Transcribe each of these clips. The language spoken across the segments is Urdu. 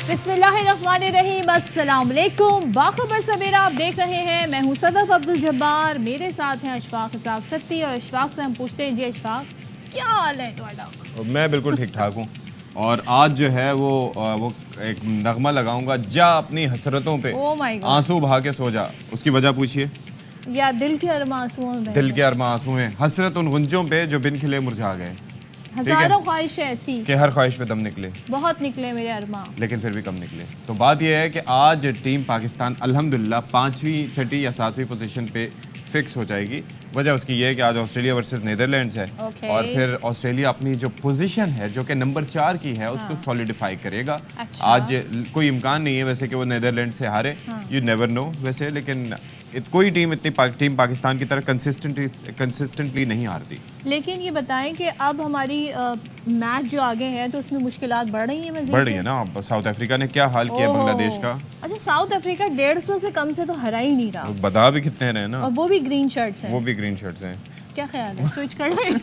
بسم اللہ الرحمن الرحیم، السلام علیکم۔ باخبر سویرا آپ دیکھ رہے ہیں، میں ہوں صدف عبدالجبار، میرے ساتھ ہیں اشفاق اسحاق ستی، اور اشفاق سے ہم پوچھتے ہیں جی اشفاق کیا حال ہے تمہارا؟ میں بالکل ٹھیک ٹھاک ہوں، اور آج جو ہے وہ ایک نغمہ لگاؤں گا، جا اپنی حسرتوں پہ آنسو بہا کے سو جا۔ اس کی وجہ پوچھئے؟ یا دل کے ارماں آنسوؤں میں، دل کے ارماں آنسو ہیں، حسرت ان غنچوں پہ جو بن کھلے مرجھا گئے۔ ہزاروں خواہش ایسی کہ ہر خواہش پہ دم نکلے، بہت نکلے میرے ارماں، لیکن پھر بھی کم نکلے۔ تو بات یہ ہے کہ آج ٹیم پاکستان الحمدللہ 5ویں 6ٹی یا 7ویں پوزیشن پہ فکس ہو جائے گی۔ وجہ اس کی یہ ہے کہ آج آسٹریلیا ورسز نیدرلینڈز ہے، اور پھر آسٹریلیا اپنی جو پوزیشن ہے جو کہ نمبر 4 کی ہے اس کو سولیڈیفائی کرے گا۔ آج کوئی امکان نہیں ہے ویسے کہ وہ نیدرلینڈ سے ہارے، یو نیور نو ویسے، لیکن کوئی ٹیم ٹیم پاکستان کی طرح کنسسٹنٹلی نہیں ہارتی۔ لیکن یہ بتائیں کہ اب ہماری میچ جو آگے ہے تو اس میں مشکلات بڑھ رہی ہیں، مزید بڑھ رہی ہے نا۔ ساؤتھ افریقہ نے کیا حال کیا بنگلہ دیش کا؟ اچھا، ساؤتھ افریقہ 150 سے کم سے تو ہرا ہی نہیں رہا، بتا بھی کتنے رہے نا، اور وہ بھی گرین شرٹس ہیں، وہ بھی گرین شرٹس ہیں۔ کیا خیال ہے سوئچ کر رہے ہیں؟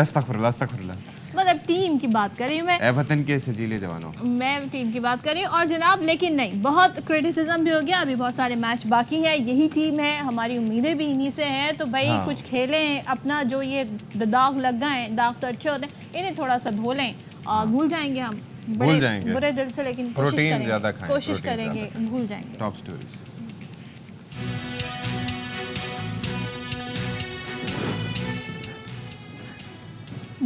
استغفر اللہ استغفر اللہ۔ مطلب ٹیم کی بات کر رہی ہوں میں، اے وطن کے سجیلے جوانوں، میں ٹیم کی بات کر رہی ہوں۔ اور جناب لیکن نہیں، بہت کرٹیسزم بھی ہو گیا، ابھی بہت سارے میچ باقی ہیں، یہی ٹیم ہے، ہماری امیدیں بھی انہی سے ہیں، تو بھائی کچھ کھیلیں، اپنا جو یہ داغ لگ گئے، داغ تو اچھے ہوتے ہیں، انہیں تھوڑا سا دھو لیں اور بھول جائیں گے ہم، برے دل سے، لیکن کوشش کریں گے بھول جائیں گے۔ Top stories.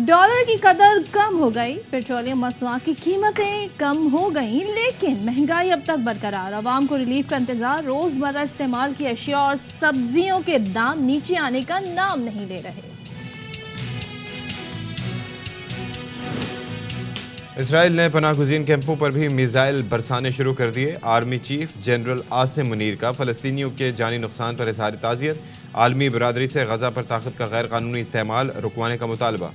ڈالر کی قدر کم ہو گئی، پیٹرولیم مصنوعات کی قیمتیں کم ہو گئیں، لیکن مہنگائی اب تک برقرار۔ عوام کو ریلیف کا انتظار، روزمرہ استعمال کی اشیاء اور سبزیوں کے دام نیچے آنے کا نام نہیں لے رہے۔ اسرائیل نے پناہ گزین کیمپوں پر بھی میزائل برسانے شروع کر دیے۔ Army chief general Asim Munir کا فلسطینیوں کے جانی نقصان پر اظہار تعزیت۔ عالمی برادری سے غزہ پر طاقت کا غیر قانونی استعمال رکوانے کا مطالبہ۔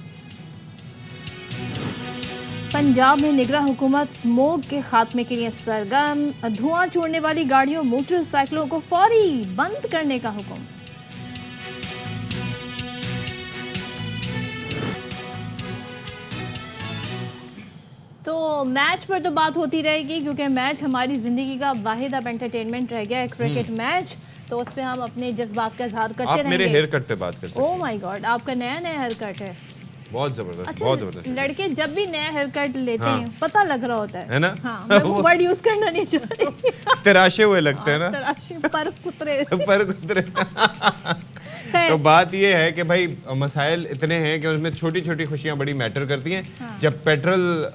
پنجاب میں نگراں حکومت اسموگ کے خاتمے کے لیے سرگرم، دھواں چھوڑنے والی گاڑیوں موٹر سائیکلوں کو فوری بند کرنے کا حکم۔ تو میچ پر تو بات ہوتی رہے گی، کیونکہ میچ ہماری زندگی کا واحد اب انٹرٹینمنٹ رہ گیا ہے، کرکٹ میچ، تو اس پہ ہم اپنے جذبات کا اظہار کرتے رہیں گے۔ آپ میرے ہیئر کٹ پہ بات کر سکتے ہیں۔ اوہ مائی گاڈ، آپ کا نیا ہیئر کٹ ہے، بہت زبردست، بہت زبردست۔ لڑکے جب بھی نیا ہیئر کٹ لیتے ہیں پتہ لگ رہا ہوتا ہے نا؟ ہاں، میں وہ ورڈ یوز کرنا نہیں چاہتی، تراشے ہوئے لگتے ہیں نا، تراشے پر کترے۔ پر کترے۔ تو بات یہ ہے کہ بھائی مسائل اتنے ہیں کہ اس میں چھوٹی چھوٹی خوشیاں بڑی میٹر کرتی ہیں۔ جب پیٹرول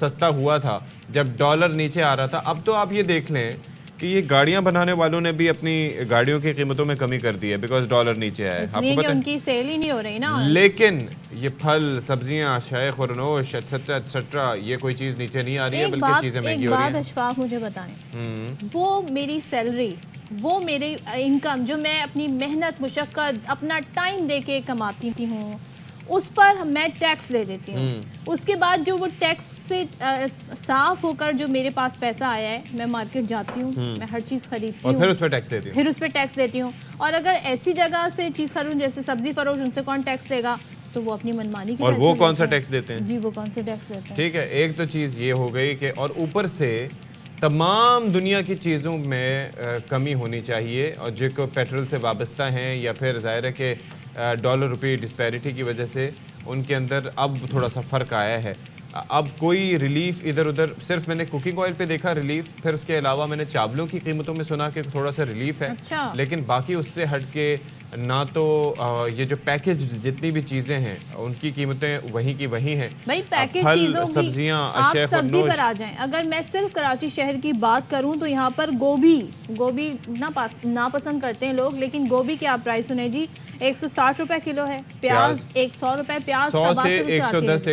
سستا ہوا تھا، جب ڈالر نیچے آ رہا تھا، اب تو آپ یہ دیکھ لیں کہ یہ گاڑیاں بنانے والوں نے بھی اپنی گاڑیوں کی قیمتوں میں کمی کر دی ہے، بیکاز ڈالر نیچے آیا ہے۔ اس لیے کہ ان کی سیل ہی نہیں ہو رہی نا۔ لیکن یہ پھل، سبزیاں، شے خورنوش ایٹسٹرا یہ کوئی چیز نیچے نہیں آ رہی ہے، بلکہ چیزیں مہنگی ہو رہی ہیں۔ ایک بات اشفاق مجھے بتائیں، وہ میری سیلری، وہ میری انکم جو میں اپنی محنت مشقت اپنا ٹائم دے کے کماتی ہوں، اس پر میں ٹیکس دے دیتی ہوں، اس کے بعد جو وہ ٹیکس سے صاف ہو کر جو میرے پاس پیسہ آیا ہے، میں مارکیٹ جاتی ہوں، میں ہر چیز خریدتی ہوں، اور پھر اس پہ ٹیکس دیتی ہوں، پھر اس پہ ٹیکس دیتی ہوں۔ اور اگر ایسی جگہ سے چیز خریدوں جیسے سبزی فروش، ان سے کون ٹیکس دے گا؟ تو وہ اپنی منمانی کی۔ اور وہ کون سا ٹیکس دیتے ہیں؟ جی وہ کون سے ٹیکس دیتے ہیں؟ ٹھیک ہے، ایک تو چیز یہ ہو گئی کہ اور اوپر سے تمام دنیا کی چیزوں میں کمی ہونی چاہیے، اور جو کہ پیٹرول سے وابستہ ہیں، یا پھر ظاہر ہے کہ ڈالر روپی ڈسپیرٹی کی وجہ سے ان کے اندر اب تھوڑا سا فرق آیا ہے۔ اب کوئی ریلیف ادھر ادھر، صرف میں نے کوکنگ آئل پہ دیکھا ریلیف، پھر اس کے علاوہ میں نے چاولوں کی قیمتوں میں سنا کہ تھوڑا سا ریلیف ہے، لیکن باقی اس سے ہٹ کے نہ تو یہ جو پیکج جتنی بھی چیزیں ہیں ان کی قیمتیں وہیں کی وہیں ہیں۔ بھائی پیکج چیزوں کی، سبزیاں، آپ سبزی پر آ جائیں، اگر میں صرف کراچی شہر کی بات کروں تو یہاں پر گوبھی ناپسند کرتے ہیں لوگ، لیکن گوبھی کے آپ پرائس سنیں جی، 160 روپے کلو ہے، پیاز 100 روپے، پیاز 100 سے 110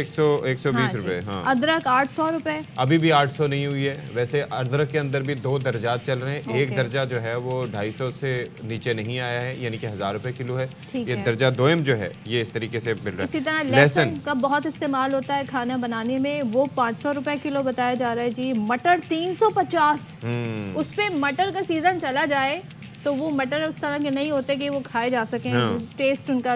120 روپے، ادرک 800 روپے، ابھی بھی 800 نہیں ہوئی ہے۔ ویسے ادرک کے اندر بھی 2 درجات چل رہے ہیں، ایک درجہ جو ہے وہ 250 سے نیچے نہیں آیا ہے، یعنی کہ 1000 روپے کلو ہے، یہ درجہ دوئم جو ہے یہ اس طریقے سے مل رہا ہے۔ اسی طرح لہسن کا بہت استعمال ہوتا ہے کھانا بنانے میں، وہ 500 روپے کلو بتایا جا رہا ہے جی۔ مٹر 350، اس پہ مٹر کا سیزن چلا جائے تو وہ مٹر اس طرح کے نہیں ہوتے کہ وہ کھائے جا سکیں، ٹیسٹ ان کا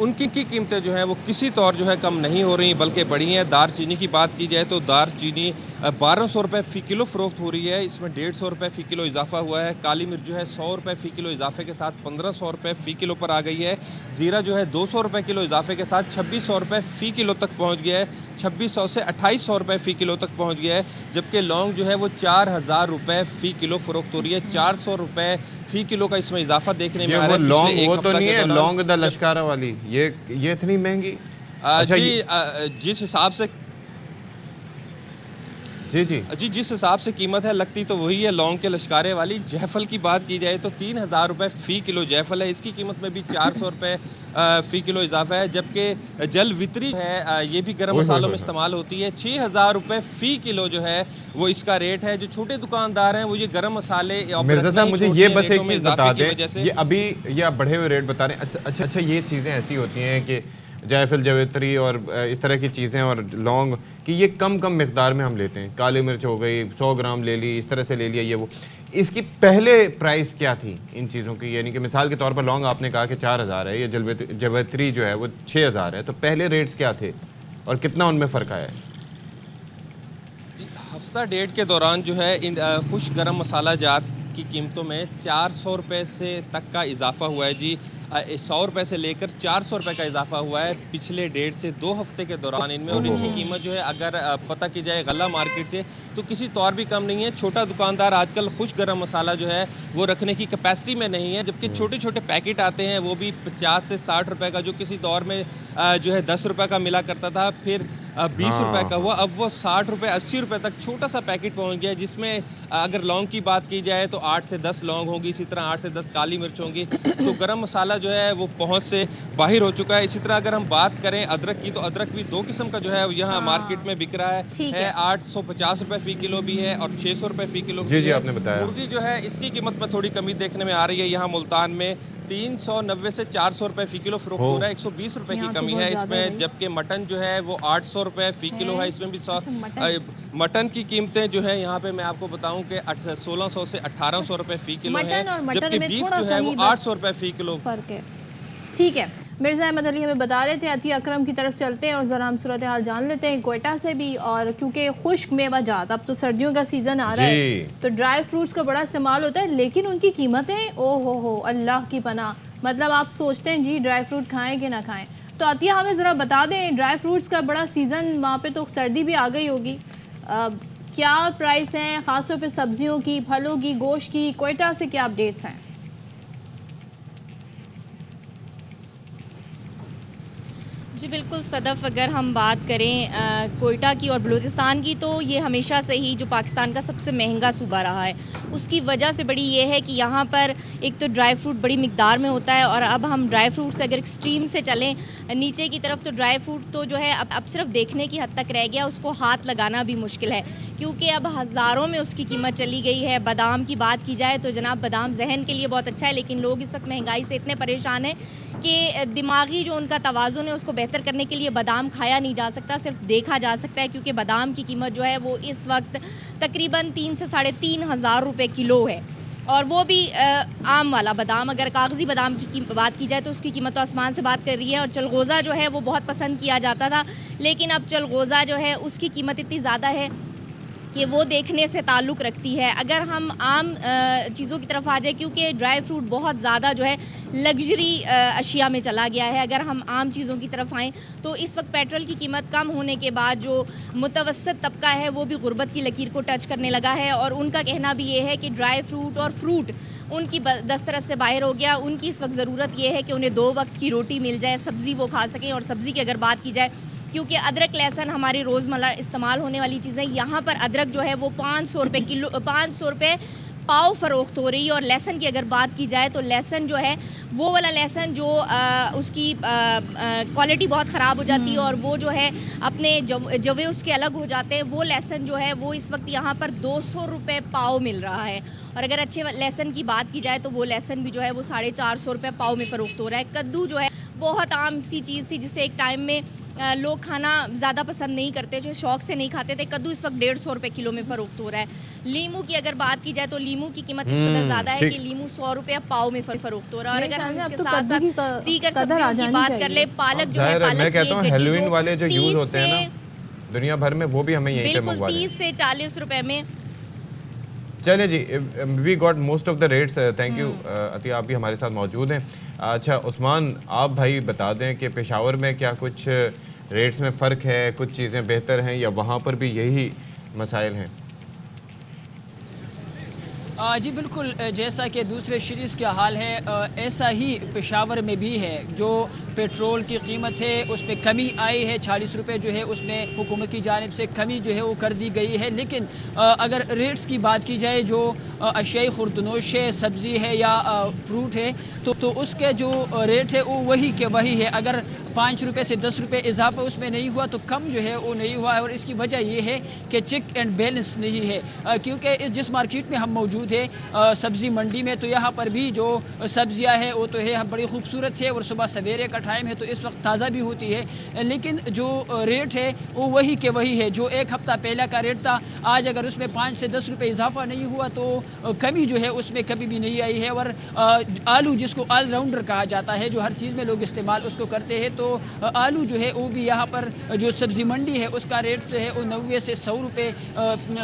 ان کی قیمتیں جو ہیں وہ کسی طور جو ہے کم نہیں ہو رہی بلکہ بڑھی ہیں۔ دار چینی کی بات کی جائے تو دار چینی 1200 روپے فی کلو فروخت ہو رہی ہے، اس میں 150 روپے فی کلو اضافہ ہوا ہے۔ کالی مرچ جو ہے 100 روپے فی کلو اضافے کے ساتھ 1500 روپے فی کلو پر آ گئی ہے۔ زیرہ جو ہے 200 روپے کلو اضافے کے ساتھ 2600 روپے فی کلو تک پہنچ گیا ہے، 2600 سے 2800 روپے فی کلو تک پہنچ گیا ہے، جبکہ لونگ جو ہے وہ 4000 روپے فی کلو فروخت ہو رہی ہے۔ 400 روپے فی کلو کا اس میں اضافہ دیکھنے میں آ رہا ہے۔ لونگ وہ تو نہیں ہے لونگ دا لشکارا والی، یہ اتنی مہنگی؟ جی جس حساب سے جی جس حساب سے قیمت ہے لگتی تو وہی ہے لونگ کے لشکارے والی۔ جیفل کی بات کی جائے تو 3000 روپے فی کلو جیفل ہے، اس کی قیمت میں بھی 400 روپے فی کلو اضافہ ہے، جبکہ جل وطری ہے یہ بھی گرم مسالوں میں استعمال ہوتی ہے، 6000 روپے فی کلو جو ہے وہ اس کا ریٹ ہے۔ جو چھوٹے دکاندار ہیں وہ یہ گرم مسالے مرزا صاحب مجھے یہ بس ایک چیز بتا دیں، یہ ابھی یہ بڑھے ہوئے ریٹ بتا رہے ہیں، اچھا یہ چیزیں ایسی ہوتی ہیں کہ جائفل جویتری اور اس طرح کی چیزیں اور لونگ کہ یہ کم مقدار میں ہم لیتے ہیں، کالی مرچ ہو گئی 100 گرام لے لی، اس طرح سے لے لیا یہ وہ، اس کی پہلے پرائس کیا تھی ان چیزوں کی؟ یعنی کہ مثال کے طور پر لونگ آپ نے کہا کہ 4000 ہے، یہ جویتری جو ہے وہ 6000 ہے، تو پہلے ریٹس کیا تھے اور کتنا ان میں فرق آیا ہے؟ ہفتہ ڈیڑھ کے دوران جو ہے ان خشک گرم مسالہ جات کی قیمتوں میں 400 روپے سے تک کا اضافہ ہوا ہے جی، 100 روپے سے لے کر 400 روپے کا اضافہ ہوا ہے پچھلے 1.5 سے 2 ہفتے کے دوران ان میں، اور ان کی قیمت جو ہے اگر پتہ کی جائے غلہ مارکیٹ سے تو کسی طور بھی کم نہیں ہے۔ چھوٹا دکاندار آج کل خشک گرم مسالہ جو ہے وہ رکھنے کی کیپیسٹی میں نہیں ہے، جبکہ چھوٹے چھوٹے پیکٹ آتے ہیں وہ بھی 50 سے 60 روپے کا، جو کسی دور میں جو ہے 10 روپے کا ملا کرتا تھا، پھر 20 روپے کا ہوا، اب وہ 60 روپے 80 روپے تک چھوٹا سا پیکٹ پہنچ گیا، جس میں اگر لونگ کی بات کی جائے تو 8 سے 10 لونگ ہوں گی، اسی طرح 8 سے 10 کالی مرچ ہوں گی، تو گرم مسالہ جو ہے وہ پہنچ سے باہر ہو چکا ہے۔ اسی طرح اگر ہم بات کریں ادرک کی تو ادرک بھی 2 قسم کا جو ہے یہاں مارکیٹ میں بک رہا ہے، 850 روپے فی کلو بھی ہے اور 600 روپے فی کلو بھی ہے۔ جی آپ نے بتایا مرغی جو ہے اس کی قیمت میں تھوڑی کمی دیکھنے میں آ رہی ہے، یہاں ملتان میں 390 سے 400 روپے فی کلو فروخت ہو رہا ہے، 120 روپے کی کمی ہے اس میں، جبکہ مٹن جو ہے وہ 800 روپے فی کلو ہے، اس میں بھی مٹن کی قیمتیں جو ہے یہاں پہ میں آپ کو بتاؤں کہ 1600 سے 1800 روپے فی کلو ہے، جبکہ بیف جو ہے وہ 800 روپے فی کلو فرق ہے۔ ٹھیک ہے، مرزا احمد علی ہمیں بتا رہے تھے، عطیہ اکرم کی طرف چلتے ہیں اور ذرا ہم صورتحال جان لیتے ہیں کوئٹہ سے بھی، اور کیونکہ خشک میوہ جات اب تو سردیوں کا سیزن آ رہا ہے تو ڈرائی فروٹس کا بڑا استعمال ہوتا ہے، لیکن ان کی قیمتیں ہو اللہ کی پناہ، مطلب آپ سوچتے ہیں جی ڈرائی فروٹ کھائیں کہ نہ کھائیں۔ تو عطیہ ہمیں ذرا بتا دیں، ڈرائی فروٹس کا بڑا سیزن وہاں پہ تو سردی بھی آ گئی ہوگی، کیا پرائس ہیں خاص طور پہ سبزیوں کی، پھلوں کی، گوشت کی؟ کوئٹہ سے کیا اپڈیٹس ہیں؟ جی بالکل صدف، اگر ہم بات کریں کوئٹہ کی اور بلوچستان کی تو یہ ہمیشہ سے ہی جو پاکستان کا سب سے مہنگا صوبہ رہا ہے، اس کی وجہ سے بڑی یہ ہے کہ یہاں پر ایک تو ڈرائی فروٹ بڑی مقدار میں ہوتا ہے، اور اب ہم ڈرائی فروٹ سے اگر ایکسٹریم سے چلیں نیچے کی طرف تو ڈرائی فروٹ تو جو ہے اب صرف دیکھنے کی حد تک رہ گیا، اس کو ہاتھ لگانا بھی مشکل ہے کیونکہ اب ہزاروں میں اس کی قیمت چلی گئی ہے۔ بادام کی بات کی جائے تو جناب بادام ذہن کے لیے بہت اچھا ہے، لیکن لوگ اس وقت مہنگائی سے اتنے پریشان ہیں کہ دماغی جو ان کا توازن ہے اس کو بہتر کرنے کے لیے بادام کھایا نہیں جا سکتا، صرف دیکھا جا سکتا ہے، کیونکہ بادام کی قیمت جو ہے وہ اس وقت تقریباً 3 سے 3500 روپے کلو ہے، اور وہ بھی عام والا بادام۔ اگر کاغذی بادام کی بات کی جائے تو اس کی قیمت تو آسمان سے بات کر رہی ہے، اور چلغوزہ جو ہے وہ بہت پسند کیا جاتا تھا، لیکن اب چلغوزہ جو ہے اس کی قیمت اتنی زیادہ ہے کہ وہ دیکھنے سے تعلق رکھتی ہے۔ اگر ہم عام چیزوں کی طرف آ جائیں، کیونکہ ڈرائی فروٹ بہت زیادہ جو ہے لگژری اشیاء میں چلا گیا ہے، اگر ہم عام چیزوں کی طرف آئیں تو اس وقت پیٹرول کی قیمت کم ہونے کے بعد جو متوسط طبقہ ہے وہ بھی غربت کی لکیر کو ٹچ کرنے لگا ہے، اور ان کا کہنا بھی یہ ہے کہ ڈرائی فروٹ اور فروٹ ان کی دسترس سے باہر ہو گیا۔ ان کی اس وقت ضرورت یہ ہے کہ انہیں 2 وقت کی روٹی مل جائے، سبزی وہ کھا سکیں، اور سبزی کی اگر بات کی جائے کیونکہ ادرک لہسن ہماری روزمرہ استعمال ہونے والی چیزیں، یہاں پر ادرک جو ہے وہ 500 روپے کلو 500 روپے پاؤ فروخت ہو رہی ہے، اور لہسن کی اگر بات کی جائے تو لہسن جو ہے وہ والا لہسن جو اس کی کوالٹی بہت خراب ہو جاتی ہے اور وہ جو ہے اپنے جوے اس کے الگ ہو جاتے ہیں، وہ لہسن جو ہے وہ اس وقت یہاں پر 200 روپے پاؤ مل رہا ہے، اور اگر اچھے لہسن کی بات کی جائے تو وہ لہسن بھی جو ہے وہ 450 روپے پاؤ میں فروخت ہو رہا ہے۔ کدو جو ہے بہت عام سی چیز تھی جسے ایک ٹائم میں لوگ کھانا زیادہ پسند نہیں کرتے، جو شوق سے نہیں کھاتے تھے، کدو اس وقت 150 روپے کلو میں فروخت ہو رہا ہے۔ لیمو کی اگر بات کی جائے تو لیمو کی قیمت اس قدر زیادہ ہے کہ لیمو 100 روپے پاؤ میں فروخت ہو رہا ہے. اور اگر ہم اس کے ساتھ ساتھ دیگر سبزیوں کی بات کر لیں, پالک جو ہے, میں کہتا ہوں ہیلوئن والے جو یوز 30 ہوتے ہیں نا دنیا بھر میں, وہ بھی ہمیں یہیں پہ منگوا دیں. 30 سے 40 روپے میں. چلیں جی, we got most of the rates. Thank you Atiya, آپ بھی ہمارے ساتھ موجود ہیں. اچھا عثمان, آپ بھائی بتا دیں کہ پشاور میں کیا کچھ ریٹس میں فرق ہے, کچھ چیزیں بہتر ہیں یا وہاں پر بھی یہی مسائل ہیں؟ جی بالکل, جیسا کہ دوسرے شریز کا حال ہے ایسا ہی پشاور میں بھی ہے. جو پیٹرول کی قیمت ہے اس میں کمی آئی ہے, 40 روپے جو ہے اس میں حکومت کی جانب سے کمی جو ہے وہ کر دی گئی ہے. لیکن اگر ریٹس کی بات کی جائے, جو اشیاء خوردنوش ہے, سبزی ہے یا فروٹ ہے, تو اس کے جو ریٹ ہے وہ وہی کے وہی ہے. اگر 5 روپے سے 10 روپے اضافہ اس میں نہیں ہوا تو کم جو ہے وہ نہیں ہوا ہے. اور اس کی وجہ یہ ہے کہ چیک اینڈ بیلنس نہیں ہے, کیونکہ جس مارکیٹ میں ہم موجود ہے سبزی منڈی میں, تو یہاں پر بھی جو سبزیاں ہیں وہ تو ہے بڑی خوبصورت ہے اور صبح سویرے کا ٹائم ہے تو اس وقت تازہ بھی ہوتی ہے. لیکن جو ریٹ ہے وہ وہی کے وہی ہے. جو ایک ہفتہ پہلا کا ریٹ تھا, آج اگر اس میں 5 سے 10 روپے اضافہ نہیں ہوا تو کمی جو ہے اس میں کبھی بھی نہیں آئی ہے. اور آلو جس کو آل راؤنڈر کہا جاتا ہے, جو ہر چیز میں لوگ استعمال اس کو کرتے ہیں, تو آلو جو ہے وہ بھی یہاں پر جو سبزی منڈی ہے اس کا ریٹ جو ہے وہ 90 سے 100 روپے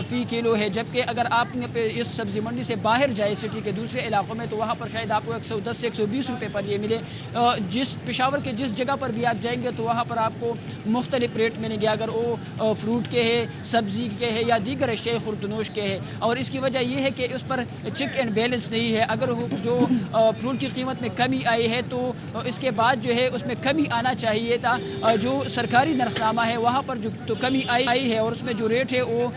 فی کلو ہے. جبکہ اگر آپ اس سبزی منڈی سے باہر جائے سٹی کے دوسرے علاقوں میں تو وہاں پر شاید آپ کو 110 سے 120 روپے پر یہ ملے. جس پشاور کے جس جگہ پر بھی آپ جائیں گے تو وہاں پر آپ کو مختلف ریٹ ملیں گے, اگر وہ فروٹ کے ہے, سبزی کے ہے یا دیگر اشیاء خوردنوش کے ہے. اور اس کی وجہ یہ ہے کہ اس پر چیک اینڈ بیلنس نہیں ہے. اگر جو فروٹ کی قیمت میں کمی آئی ہے تو اس کے بعد جو ہے اس میں کمی آنا چاہیے تھا. جو سرکاری نرخنامہ ہے وہاں پر جو تو کمی آئی ہے, اور اس میں جو ریٹ ہے وہ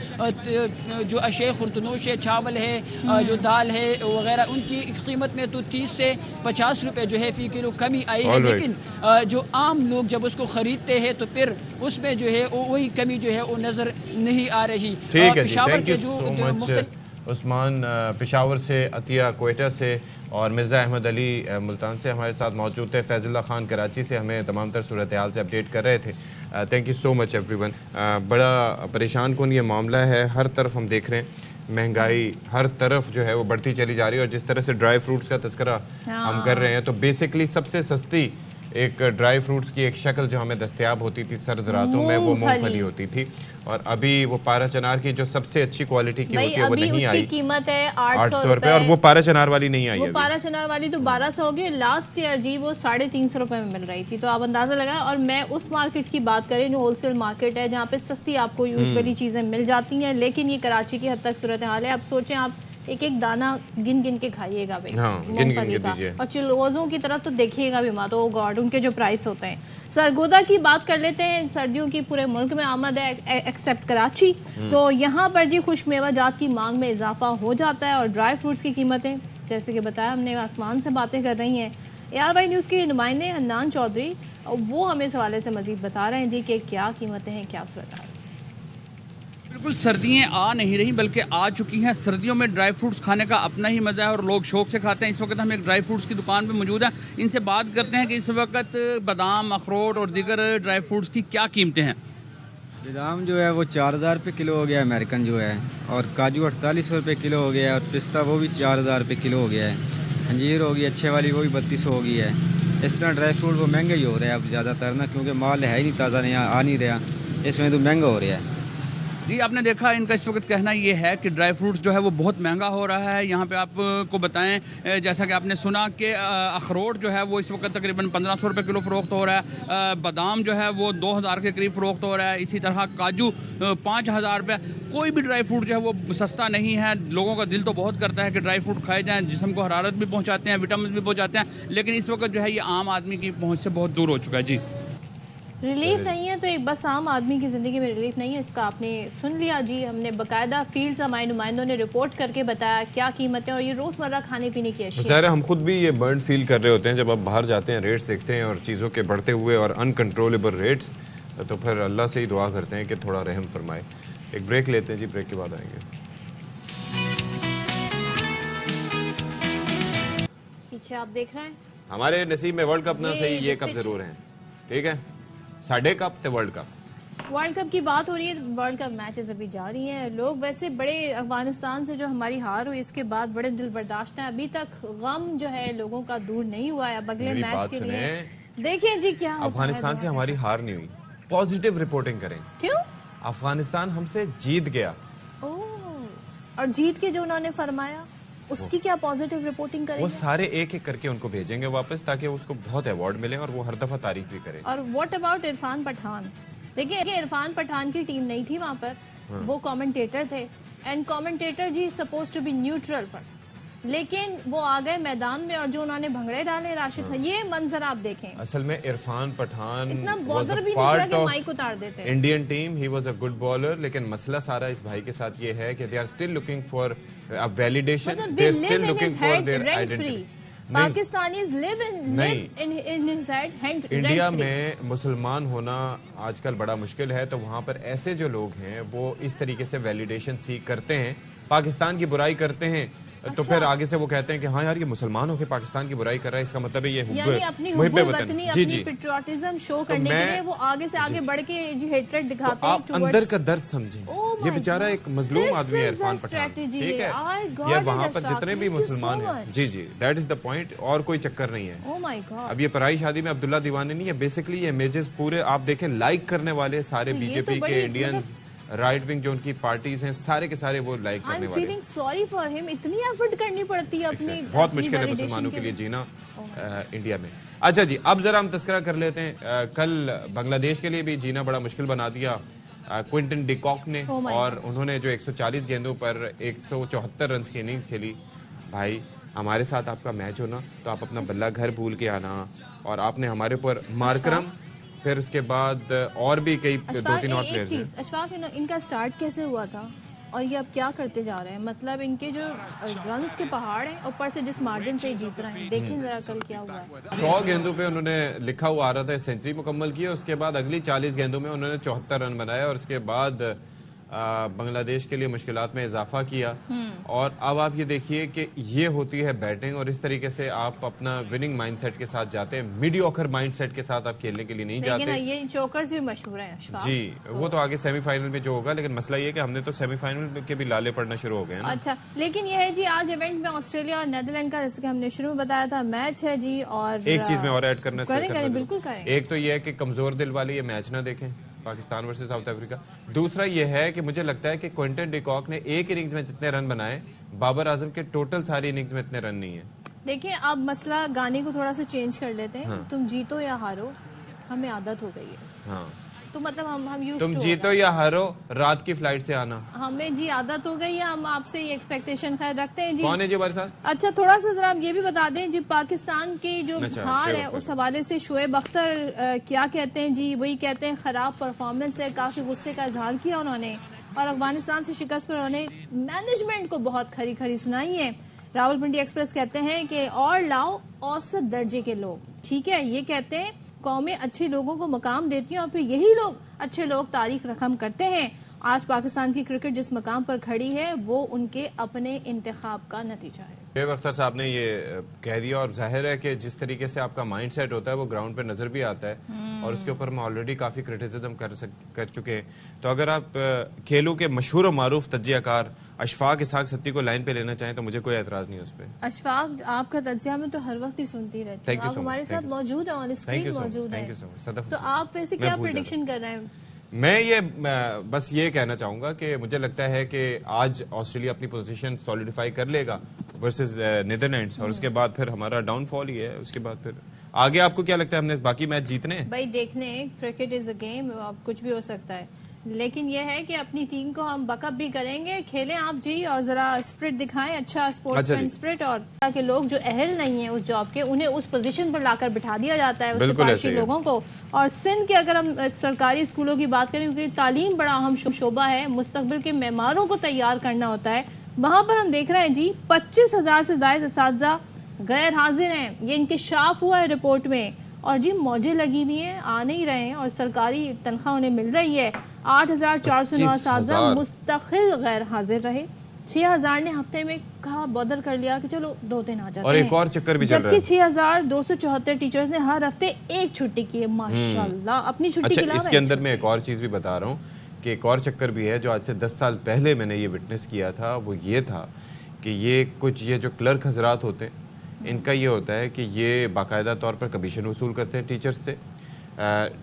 جو اشیاء خوردنوش ہے, چاول ہے, جو دال ہے وغیرہ, ان کی قیمت میں تو 30 سے 50 روپے جو ہے فی کلو کمی آئی ہے. لیکن جو عام لوگ جب اس کو خریدتے ہیں تو پھر اس میں جو ہے وہی کمی جو ہے وہ نظر نہیں آ رہی. ٹھیک ہے جی, پشاور تھینک کے یو جو سو مچ عثمان پشاور سے, عطیہ کوئٹہ سے, اور مرزا احمد علی ملتان سے ہمارے ساتھ موجود تھے. فیض اللہ خان کراچی سے ہمیں تمام تر صورتحال سے اپڈیٹ کر رہے تھے. Thank you so much every one. بڑا پریشان کن یہ معاملہ ہے, ہر طرف ہم دیکھ رہے ہیں مہنگائی ہر طرف جو ہے وہ بڑھتی چلی جا رہی ہے. اور جس طرح سے ڈرائی فروٹس کا تذکرہ ہم کر رہے ہیں, تو بیسکلی سب سے سستی ایک ڈرائی فروٹس کی ایک شکل جو ہمیں دستیاب ہوتی تھی سرد راتوں میں, وہ مونگ پھلی ہوتی تھی. اور ابھی وہ پارا چنار کی جو سب سے اچھی کوالٹی کی ہوتی ہے وہ نہیں آئی, اس کی قیمت ہے 800 روپے, اور وہ پارا چنار والی نہیں آئی. وہ پارا چنار والی تو 1200 ہوگی, لاسٹ ایئر جی وہ 350 روپے میں مل رہی تھی. تو آپ اندازہ لگائیں. اور میں اس مارکیٹ کی بات کریں جو ہول سیل مارکیٹ ہے, جہاں پہ سستی آپ کو یوزولی چیزیں مل جاتی ہیں. لیکن یہ کراچی کی حد تک صورتحال ہے. اب سوچیں آپ ایک ایک دانہ گن گن کے کھائیے گا بھائی, گن گن کے دیجئے, اور چلوزوں کی طرف تو دیکھیے گا بھی مات, او گاڈ ان کے جو پرائس ہوتے ہیں. سرگودا کی بات کر لیتے ہیں. سردیوں کی پورے ملک میں آمد ہے ایکسیپٹ کراچی, تو یہاں پر جی خشک میوہ جات کی مانگ میں اضافہ ہو جاتا ہے. اور ڈرائی فروٹس کی قیمتیں جیسے کہ بتایا ہم نے آسمان سے باتیں کر رہی ہیں. AR وائی نیوز کے نمائندے حنان چودھری وہ ہمیں اس حوالے سے مزید بتا رہے ہیں جی کہ کیا قیمتیں ہیں, کیا صورت ہے. بالکل سردیاں آ نہیں رہی بلکہ آ چکی ہیں. سردیوں میں ڈرائی فروٹس کھانے کا اپنا ہی مزہ ہے اور لوگ شوق سے کھاتے ہیں. اس وقت ہم ایک ڈرائی فروٹس کی دکان پہ موجود ہیں, ان سے بات کرتے ہیں کہ اس وقت بادام, اخروٹ اور دیگر ڈرائی فروٹس کی کیا قیمتیں ہیں. بادام جو ہے وہ 4000 روپے کلو ہو گیا ہے امریکن جو ہے, اور کاجو 4800 روپے کلو ہو گیا ہے, اور پستہ وہ بھی 4000 روپے کلو ہو گیا ہے. انجیر ہوگی اچھے والی وہ بھی 3200 ہو گئی ہے. اس طرح ڈرائی فروٹ وہ مہنگا ہی ہو رہا ہے اب زیادہ تر نا, کیونکہ مال ہے ہی نہیں, تازہ نہیں آ نہیں رہا, اس میں تو مہنگا ہو رہا ہے. جی آپ نے دیکھا ان کا اس وقت کہنا یہ ہے کہ ڈرائی فروٹس جو ہے وہ بہت مہنگا ہو رہا ہے. یہاں پہ آپ کو بتائیں جیسا کہ آپ نے سنا کہ اخروٹ جو ہے وہ اس وقت تقریباً 1500 روپے کلو فروخت ہو رہا ہے. بادام جو ہے وہ 2000 کے قریب فروخت ہو رہا ہے. اسی طرح کاجو 5000 روپے. کوئی بھی ڈرائی فروٹ جو ہے وہ سستا نہیں ہے. لوگوں کا دل تو بہت کرتا ہے کہ ڈرائی فروٹ کھائے جائیں, جسم کو حرارت بھی پہنچاتے ہیں, وٹامن بھی پہنچاتے ہیں, لیکن اس وقت جو ہے یہ عام آدمی کی پہنچ سے بہت دور ہو چکا ہے. جی ریلیف نہیں ہے تو ایک بس عام آدمی کی زندگی میں ریلیف نہیں ہے, اس کا آپ نے سن لیا جی. ہم نے باقاعدہ فیلڈ سے ہمارے نمائندوں نے رپورٹ کر کے بتایا کیا قیمتیں, اور یہ روزمرہ کھانے پینے کی اشیاء. ظاہر ہم خود بھی یہ برن فیل کر رہے ہوتے ہیں جب آپ باہر جاتے ہیں, ریٹس دیکھتے ہیں اور چیزوں کے بڑھتے ہوئے اور انکنٹرولبل ریٹس, تو پھر اللہ سے ہی دعا کرتے ہیں کہ تھوڑا رحم فرمائے. ایک بریک لیتے ہیں جی, بریک کے بعد آئیں گے. پیچھے آپ دیکھ رہے ہیں ہمارے نصیب میں ورلڈ کپ نہ صحیح یہ کپ ضرور ہیں, ٹھیک ہے, 1.5 کپ تے ورلڈ کپ. ورلڈ کپ کی بات ہو رہی ہے، ورلڈ کپ میچز ابھی جاری ہیں. لوگ ویسے بڑے افغانستان سے جو ہماری ہار ہوئی اس کے بعد بڑے دل برداشت ہیں. ابھی تک غم جو ہے لوگوں کا دور نہیں ہوا ہے. اب اگلے میری میچ بات کے لیے سنیں، دیکھیں جی کیا ہوتا ہے. افغانستان سے ہماری ہار نہیں ہوئی، پازیٹیو رپورٹنگ کریں. کیوں؟ افغانستان ہم سے جیت گیا. اور جیت کے جو انہوں نے فرمایا اس کی کیا پازیٹیو رپورٹنگ کریں وہ گے؟ سارے ایک ایک کر کے ان کو بھیجیں گے واپس تاکہ اس کو بہت ایوارڈ ملے اور وہ ہر دفعہ تعریف بھی کرے. اور واٹ اباؤٹ عرفان پٹھان؟ دیکھیں عرفان پٹھان کی ٹیم نہیں تھی وہاں پر، وہ کامنٹیٹر تھے. اینڈ کامنٹیٹر جی suppose to be neutral person, لیکن وہ آ گئے میدان میں اور جو انہوں نے بھنگڑے ڈالے راشد، یہ منظر آپ دیکھیں. اصل میں عرفان پٹھان اتنا was بازر a بھی نہیں کیا part کہ of مائک اتار دیتے. Indian team. He was a good bowler, لیکن مسئلہ سارا اس بھائی کے ساتھ یہ ہے کہ they are still looking for validation, they are still looking for their identity. Pakistanis live in his head rent free. India میں مسلمان ہونا آج کل بڑا مشکل ہے، تو وہاں پر ایسے جو لوگ ہیں وہ اس طریقے سے ویلیڈیشن سیکھ کرتے ہیں، پاکستان کی برائی کرتے ہیں، تو پھر آگے سے وہ کہتے ہیں کہ ہاں یار یہ مسلمان ہو کے پاکستان کی برائی کر رہا ہے، اس کا مطلب ہے یہ یعنی اپنی محب حب وطن. وطنی، جی اپنی جی، پیٹریوٹزم شو کرنے کے لیے وہ آگے سے آگے بڑھ کے جی ہیٹریٹ دکھاتے ہیں. آپ اندر کا درد سمجھیں. یہ بیچارہ ایک مظلوم آدمی ہے عرفان پٹھان، ٹھیک ہے؟ یہ وہاں پر جتنے بھی مسلمان ہیں، جی جی، دیٹ از دا پوائنٹ. اور کوئی چکر نہیں ہے. اب یہ پرائی شادی میں عبداللہ دیوانے نہیں ہے، بیسکلی یہ امیجز پورے آپ دیکھیں لائک کرنے والے سارے بی جے پی کے انڈینز، رائٹ ونگ جو ان کی پارٹیز ہیں، سارے کے سارے وہ لائک کرنے والے. فیلنگ سوری فار ہم. اتنی ایفرٹ کرنی پڑتی ہے اپنی، بہت مشکل ہے مسلمانوں کے لیے جینا انڈیا میں. اچھا جی، اب ذرا ہم تذکرہ کر لیتے ہیں. کل بنگلہ دیش کے لیے بھی جینا بڑا مشکل بنا دیا کوئنٹن ڈی کاک نے، اور انہوں نے جو 140 گیندوں پر 174 رنز کی اننگز کھیلی. بھائی ہمارے ساتھ آپ کا میچ ہونا تو آپ اپنا بلہ گھر بھول کے آنا، اور آپ نے ہمارے اوپر مارکرم، پھر اس کے بعد اور بھی کئی 2-3 اور پلیئرز ہیں. اشفاق، ان کا سٹارٹ کیسے ہوا تھا اور یہ اب کیا کرتے جا رہے ہیں؟ مطلب ان کے جو رنز کے پہاڑ ہیں، اوپر سے جس مارجن سے جیت رہے ہیں، دیکھیں ذرا کل کیا ہوا ہے. 100 گیندوں پہ انہوں نے لکھا ہوا آ رہا تھا سینچری مکمل کی، اس کے بعد اگلی 40 گیندوں میں انہوں نے 74 رن بنایا، اور اس کے بعد بنگلہ دیش کے لیے مشکلات میں اضافہ کیا. اور اب آپ یہ دیکھیے کہ یہ ہوتی ہے بیٹنگ، اور اس طریقے سے آپ اپنا وننگ مائنڈ سیٹ کے ساتھ جاتے ہیں. میڈیوکر مائنڈ سیٹ کے ساتھ آپ کھیلنے کے لیے نہیں جاتے. لیکن یہ چوکرز بھی مشہور ہیں اشفاق. جی، وہ تو آگے سیمی فائنل میں جو ہوگا، لیکن مسئلہ یہ ہے کہ ہم نے تو سیمی فائنل کے بھی لالے پڑنا شروع ہو گئے ہیں. اچھا، لیکن یہ ہے جی آج ایونٹ میں آسٹریلیا اور نیدرلینڈ کا، جیسے کہ ہم نے شروع میں بتایا تھا، میچ ہے جی. اور ایک چیز میں اور ایڈ کرنا بالکل کریں. ایک تو یہ ہے کہ کمزور دل والے یہ میچ نہ دیکھیں، پاکستان ورسز ساؤتھ افریقہ. دوسرا یہ ہے کہ مجھے لگتا ہے کہ کوئنٹن ڈی کاک نے ایک اننگز میں جتنے رن بنائے، بابر اعظم کے ٹوٹل ساری اننگز میں اتنے رن نہیں ہیں. دیکھیں اب مسئلہ گانے کو تھوڑا سا چینج کر لیتے ہیں. تم جیتو یا ہارو، ہمیں عادت ہو گئی ہے. ہاں، تو مطلب ہم یوز تم جیتو یا ہارو، رات کی فلائٹ سے آنا. ہمیں جی عادت ہو گئی ہے. ہم آپ سے یہ ایکسپیکٹیشن خیر رکھتے ہیں جی. کون ہے جی ہمارے ساتھ؟ اچھا، تھوڑا سا ذرا آپ یہ بھی بتا دیں جی، پاکستان کی جو ہار ہے اس حوالے سے شعیب اختر کیا کہتے ہیں جی؟ وہی کہتے ہیں خراب پرفارمنس ہے، کافی غصے کا اظہار کیا انہوں نے، اور افغانستان سے شکست پر انہوں نے مینجمنٹ کو بہت کھری کھری سنائی ہے. راول پنڈی ایکسپریس کہتے ہیں کہ اور لاؤ اوسط درجے کے لوگ. ٹھیک ہے، یہ کہتے ہیں قومیں اچھے لوگوں کو مقام دیتی ہیں اور پھر یہی لوگ اچھے لوگ تاریخ رقم کرتے ہیں. آج پاکستان کی کرکٹ جس مقام پر کھڑی ہے وہ ان کے اپنے انتخاب کا نتیجہ ہے. شعیب اختر صاحب نے یہ کہہ دیا، اور ظاہر ہے کہ جس طریقے سے آپ کا مائنڈ سیٹ ہوتا ہے وہ گراؤنڈ پہ نظر بھی آتا ہے، اور اس کے اوپر ہم آلریڈی کافی کرٹیسزم کر چکے ہیں. تو اگر آپ کھیلوں کے مشہور و معروف تجزیہ کار اشفاق اسحاق ستی کو لائن پہ لینا چاہیں تو مجھے کوئی اعتراض نہیں اس پہ. اشفاق، آپ کا تجزیہ میں تو ہر وقت ہی سنتی رہتی ہوں. آپ ہمارے ساتھ موجود ہیں، آن اسکرین موجود ہیں. تو آپ ویسے کیا پریڈکشن کر رہے ہیں؟ میں یہ بس یہ کہنا چاہوں گا کہ مجھے لگتا ہے کہ آج آسٹریلیا اپنی پوزیشن سولیڈیفائی کر لے گا ورسز نیدرلینڈز، اور اس کے بعد پھر ہمارا ڈاؤن فال ہی ہے. اس کے بعد پھر آگے آپ کو کیا لگتا ہے ہم نے باقی میچ جیتنے ہیں؟ بھائی دیکھنے، کرکٹ از اے گیم، اب کچھ بھی ہو سکتا ہے، لیکن یہ ہے کہ اپنی ٹیم کو ہم بیک اپ بھی کریں گے. کھیلیں آپ جی، اور ذرا اسپرٹ دکھائیں، اچھا اسپورٹس مین اسپرٹ، اور تاکہ لوگ جو اہل نہیں ہیں اس جاب کے انہیں اس پوزیشن پر لا کر بٹھا دیا جاتا ہے، اس سفارشی لوگوں کو. اور سندھ کے اگر ہم سرکاری اسکولوں کی بات کریں، کیونکہ تعلیم بڑا اہم شعبہ ہے، مستقبل کے معماروں کو تیار کرنا ہوتا ہے، وہاں پر ہم دیکھ رہے ہیں جی 25,000 سے زائد اساتذہ غیر حاضر ہیں. یہ انکشاف ہوا ہے رپورٹ میں، اور جی موجیں لگی ہوئی ہیں، آ نہیں رہے ہیں، اور سرکاری تنخواہ انہیں مل رہی ہے. 8,409 اساتذہ مستقل غیر حاضر رہے. 6,000 نے ہفتے میں کہا بودر کر لیا کہ چلو 2 دن آ جاتے ہیں, اور ایک اور چکر بھی چل رہا ہے, جبکہ 6,274 ٹیچرز نے ہر ہفتے ایک چھٹی کی ہے ماشاءاللہ اپنی چھٹی کے اچھا علاوہ. اس کے اندر میں ایک اور چیز بھی بتا رہا ہوں کہ ایک اور چکر بھی ہے جو آج سے 10 سال پہلے میں نے یہ وٹنس کیا تھا. وہ یہ تھا کہ یہ جو کلرک حضرات ہوتے ہیں ان کا یہ ہوتا ہے کہ یہ باقاعدہ طور پر کمیشن وصول کرتے ہیں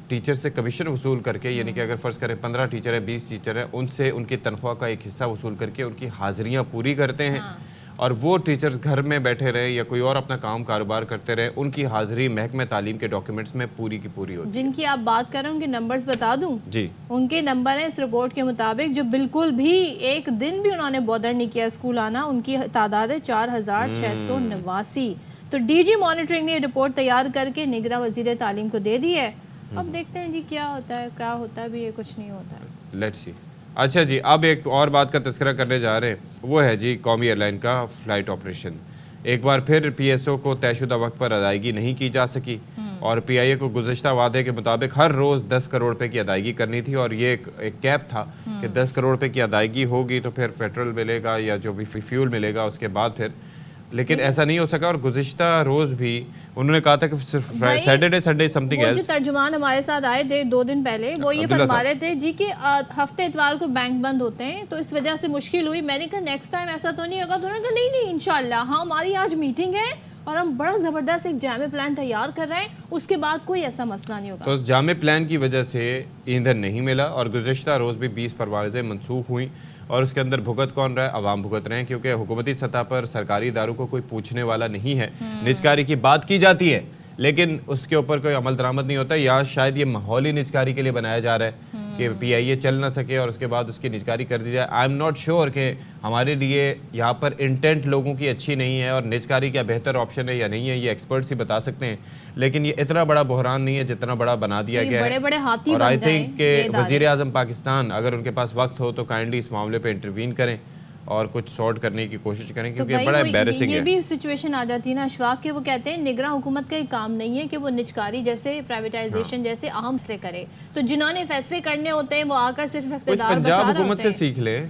ٹیچر سے کمیشن وصول کر کے, یعنی کہ اگر فرض کریں 15 ٹیچر ہیں 20 ٹیچر ہیں, ان سے ان کی تنخواہ کا ایک حصہ وصول کر کے ان کی حاضریاں پوری کرتے ہیں, اور وہ ٹیچرز گھر میں بیٹھے رہے یا کوئی اور اپنا کام کاروبار کرتے رہے, ان کی حاضری محکمہ تعلیم کے ڈاکیومنٹس میں پوری کی پوری ہوتی ہے. جن کی آپ بات کر رہے ہیں ان کے نمبرز بتا دوں. جی ان کے نمبر ہیں اس رپورٹ کے مطابق جو بالکل بھی ایک دن بھی انہوں نے بودر نہیں کیا اسکول آنا, ان کی تعداد ہے 4,689. تو ڈی جی مانیٹرنگ نے یہ رپورٹ تیار کر کے نگراں وزیر تعلیم کو دے دی ہے. اب دیکھتے ہیں جی کیا ہوتا ہے بھی, یہ کچھ نہیں ہوتا ہے. Let's see. اچھا جی, اب ایک اور بات کا تذکرہ کرنے جا رہے ہیں, وہ ہے جی قومی ایئر لائن کا فلائٹ آپریشن. ایک بار پھر پی ایس او کو طے شدہ وقت پر ادائیگی نہیں کی جا سکی, اور پی آئی اے کو گزشتہ وعدے کے مطابق ہر روز 10 کروڑ روپے کی ادائیگی کرنی تھی, اور یہ ایک کیپ تھا کہ 10 کروڑ روپے کی ادائیگی ہوگی تو پھر پیٹرول ملے گا یا جو بھی فیول ملے گا اس کے بعد پھر, لیکن ایسا نہیں ہو سکا. اور گزشتہ روز بھی انہوں نے کہا تھا کہ صرف Saturday Sunday something else. جو ترجمان ہمارے ساتھ آئے تھے 2 دن پہلے, وہ یہ فرما رہے تھے جی کہ ہفتے اتوار کو بینک بند ہوتے ہیں تو اس وجہ سے مشکل ہوئی. میں نے کہا نیکسٹ ٹائم ایسا تو نہیں ہوگا, تو انہوں نے کہا نہیں انشاءاللہ, ہاں ہماری آج میٹنگ ہے اور ہم بڑا زبردست ایک جامع پلان تیار کر رہے ہیں, اس کے بعد کوئی ایسا مسئلہ نہیں ہوگا. تو اس جامع پلان کی وجہ سے ایندھن نہیں ملا, اور گزشتہ روز بھی 20 پروازیں منسوخ ہوئیں, اور اس کے اندر بھگت کون رہا ہے؟ عوام بھگت رہے ہیں, کیونکہ حکومتی سطح پر سرکاری اداروں کو کوئی پوچھنے والا نہیں ہے. نجکاری کی بات کی جاتی ہے لیکن اس کے اوپر کوئی عمل درآمد نہیں ہوتا, یا شاید یہ ماحولی نجکاری کے لیے بنایا جا رہا ہے کہ پی آئی اے چل نہ سکے اور اس کے بعد اس کی نجکاری کر دی جائے. آئی ایم ناٹ شیور کہ ہمارے لیے یہاں پر انٹینٹ لوگوں کی اچھی نہیں ہے, اور نجکاری کیا بہتر آپشن ہے یا نہیں ہے یہ ایکسپرٹس ہی بتا سکتے ہیں, لیکن یہ اتنا بڑا بحران نہیں ہے جتنا بڑا بنا دیا گیا ہے. اور آئی تھنک کہ وزیر اعظم پاکستان اگر ان کے پاس وقت ہو تو کائنڈلی اس معاملے پہ انٹروین کریں اور کچھ سارٹ کرنے کی کوشش کریں, کیونکہ بڑا ایمبیرسنگ ہے. یہ بھی سچویشن آ جاتی ہے نا اشفاق کے, وہ کہتے ہیں نگراں حکومت کا یہ کام نہیں ہے کہ وہ نجکاری جیسے پرائیویٹائزیشن جیسے اہم سے کرے, تو جنہوں نے فیصلے کرنے ہوتے ہیں وہ آ کر صرف اقتدار بچا رہے ہوتے ہیں. پنجاب حکومت سے سیکھ لیں,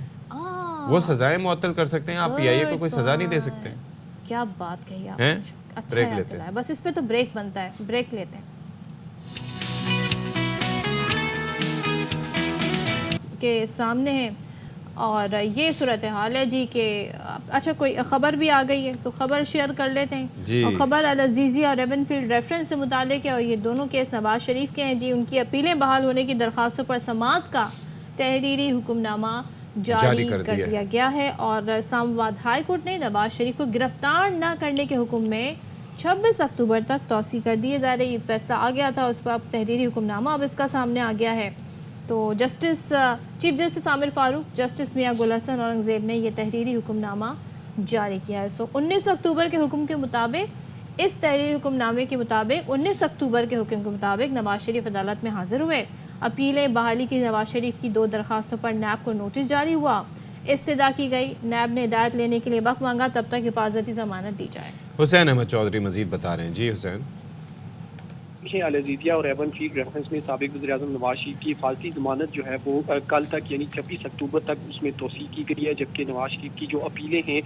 وہ سزائیں معطل کر سکتے ہیں, آپ پی آئی اے کو کوئی سزا نہیں دے سکتے. کیا بات کہی آپ نے, اچھا یاد دلایا. بس اس پہ تو بریک بنتا ہے, بریک لیتے ہیں کہ سامنے ہے. اور یہ صورتحال ہے جی کہ اچھا کوئی خبر بھی آ گئی ہے تو خبر شیئر کر لیتے ہیں جی. اور خبر العزیزی اور ایون فیلڈ ریفرنس سے متعلق ہے, اور یہ دونوں کیس نواز شریف کے ہیں جی. ان کی اپیلیں بحال ہونے کی درخواستوں پر سماعت کا تحریری حکم نامہ جاری کر دیا گیا ہے, اور اسلام آباد ہائی کورٹ نے نواز شریف کو گرفتار نہ کرنے کے حکم میں 26 اکتوبر تک توسیع کر دی ہے. ظاہر یہ فیصلہ آ گیا تھا, اس پر اب تحریری حکم نامہ اب اس کا سامنے آ گیا ہے. تو چیف جسٹس عامر فاروق, جسٹس میاں گل حسن اورنگزیب نے یہ تحریری حکم نامہ جاری کیا ہے. 19 اکتوبر کے حکم کے مطابق, اس تحریری حکم نامے کے مطابق 19 اکتوبر کے حکم کے مطابق نواز شریف عدالت میں حاضر ہوئے. اپیلیں بحالی کی نواز شریف کی 2 درخواستوں پر نیب کو نوٹس جاری ہوا, استدعا کی گئی. نیب نے ہدایت لینے کے لیے وقت مانگا, تب تک حفاظتی ضمانت دی جائے. حسین احمد چودھری مزید بتا رہے ہیں. جی حسین. العزیزیہ اور ایون فیلڈ ریفرنس میں سابق وزیر اعظم نواز شریف کی حفاظتی ضمانت جو ہے وہ کل تک یعنی 26 اکتوبر تک اس میں توسیع کی گئی ہے, جبکہ نواز شریف کی جو اپیلیں ہیں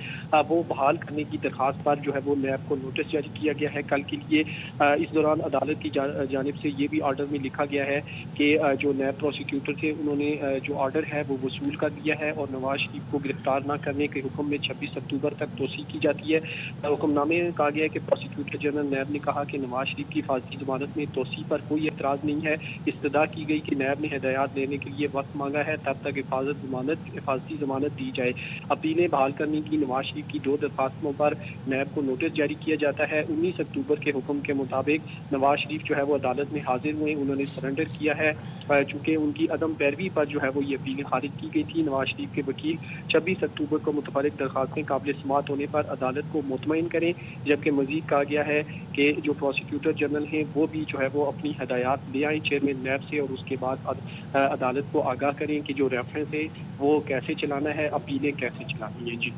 وہ بحال کرنے کی درخواست پر جو ہے وہ نیب کو نوٹس جاری کیا گیا ہے کل کے لیے. اس دوران عدالت کی جانب سے یہ بھی آرڈر میں لکھا گیا ہے کہ جو نیب پروسیکیوٹر تھے انہوں نے جو آرڈر ہے وہ وصول کر دیا ہے, اور نواز شریف کو گرفتار نہ کرنے کے حکم میں 26 اکتوبر تک توسیع کی جاتی ہے. حکم نامے میں کہا گیا ہے کہ پروسیکیوٹر جنرل نیب نے کہا کہ نواز شریف کی حفاظتی ضمانت میں توسیع پر کوئی اعتراض نہیں ہے. استدعا کی گئی کہ نیب نے ہدایات دینے کے لیے وقت مانگا ہے, تب تک حفاظتی ضمانت دی جائے. اپیلیں بحال کرنے کی نواز شریف کی 2 درخواستوں پر نیب کو نوٹس جاری کیا جاتا ہے. 19 اکتوبر کے حکم کے مطابق نواز شریف جو ہے وہ عدالت میں حاضر ہوئے, انہوں نے سرنڈر کیا ہے, چونکہ ان کی عدم پیروی پر جو ہے وہ یہ اپیلیں خارج کی گئی تھی. نواز شریف کے وکیل 26 اکتوبر کو متفرق درخواستیں قابل سماعت ہونے پر عدالت کو مطمئن کریں, جبکہ مزید کہا گیا ہے کہ جو پروسیکیوٹر جنرل ہیں وہ بھی جو ہے وہ اپنی ہدایات لے آئیں چیئرمین نیب سے, اور اس کے بعد عدالت کو آگاہ کریں کہ جو ریفرنس ہے وہ کیسے چلانا ہے, اپیلیں کیسے چلانی ہیں. جی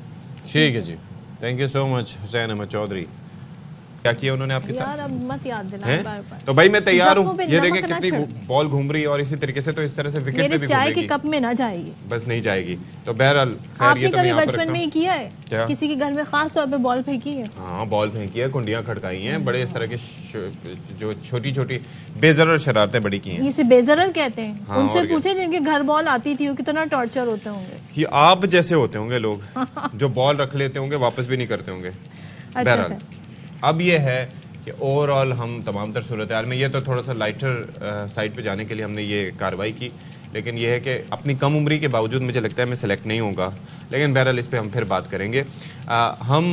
ٹھیک ہے جی, تھینک یو سو مچ حسین احمد چودھری. کیا کیا انہوں نے آپ کے ساتھ؟ یار اب مت یاد دلائیں بار بار. تو بھائی میں تیار ہوں. زخموں پہ یہ نمک دیکھیں نہ کتنی چھڑکیں. بال گھوم رہی ہے اور اسی طریقے سے تو اس طرح سے وکٹ پہ میرے بھی چائے گھومے کے گی. کپ میں نہ جائے گی. بس نہیں جائے گی. تو بہرحال آپ خیر یہ نے تو میں کبھی یہاں پر بچپن رکھتا میں ہوں. ہی کیا ہے کیا؟ کسی کے گھر میں خاص طور پہ بال پھینکی ہے؟ ہاں بال پھینکی ہے, کنڈیاں کھڑکائی ہیں, بڑے اس طرح کے جو چھوٹی چھوٹی بے ضرر شرارتیں بڑی کی ہیں. اسے بے ضرر کہتے ہیں. ہاں, ان سے اور کیا. پوچھیں جن کے گھر بال آتی تھی وہ کتنا ٹارچر ہوتے ہوں گے. یہ آپ جیسے ہوتے ہوں گے لوگ جو بال رکھ لیتے ہوں گے واپس بھی نہیں کرتے ہوں گے. بہرحال اب یہ ہے کہ اوور آل ہم تمام تر صورتحال میں, یہ تو تھوڑا سا لائٹر سائڈ پہ جانے کے لیے ہم نے یہ کارروائی کی, لیکن یہ ہے کہ اپنی کم عمری کے باوجود مجھے لگتا ہے میں سلیکٹ نہیں ہوگا, لیکن بہرحال اس پہ ہم پھر بات کریں گے. ہم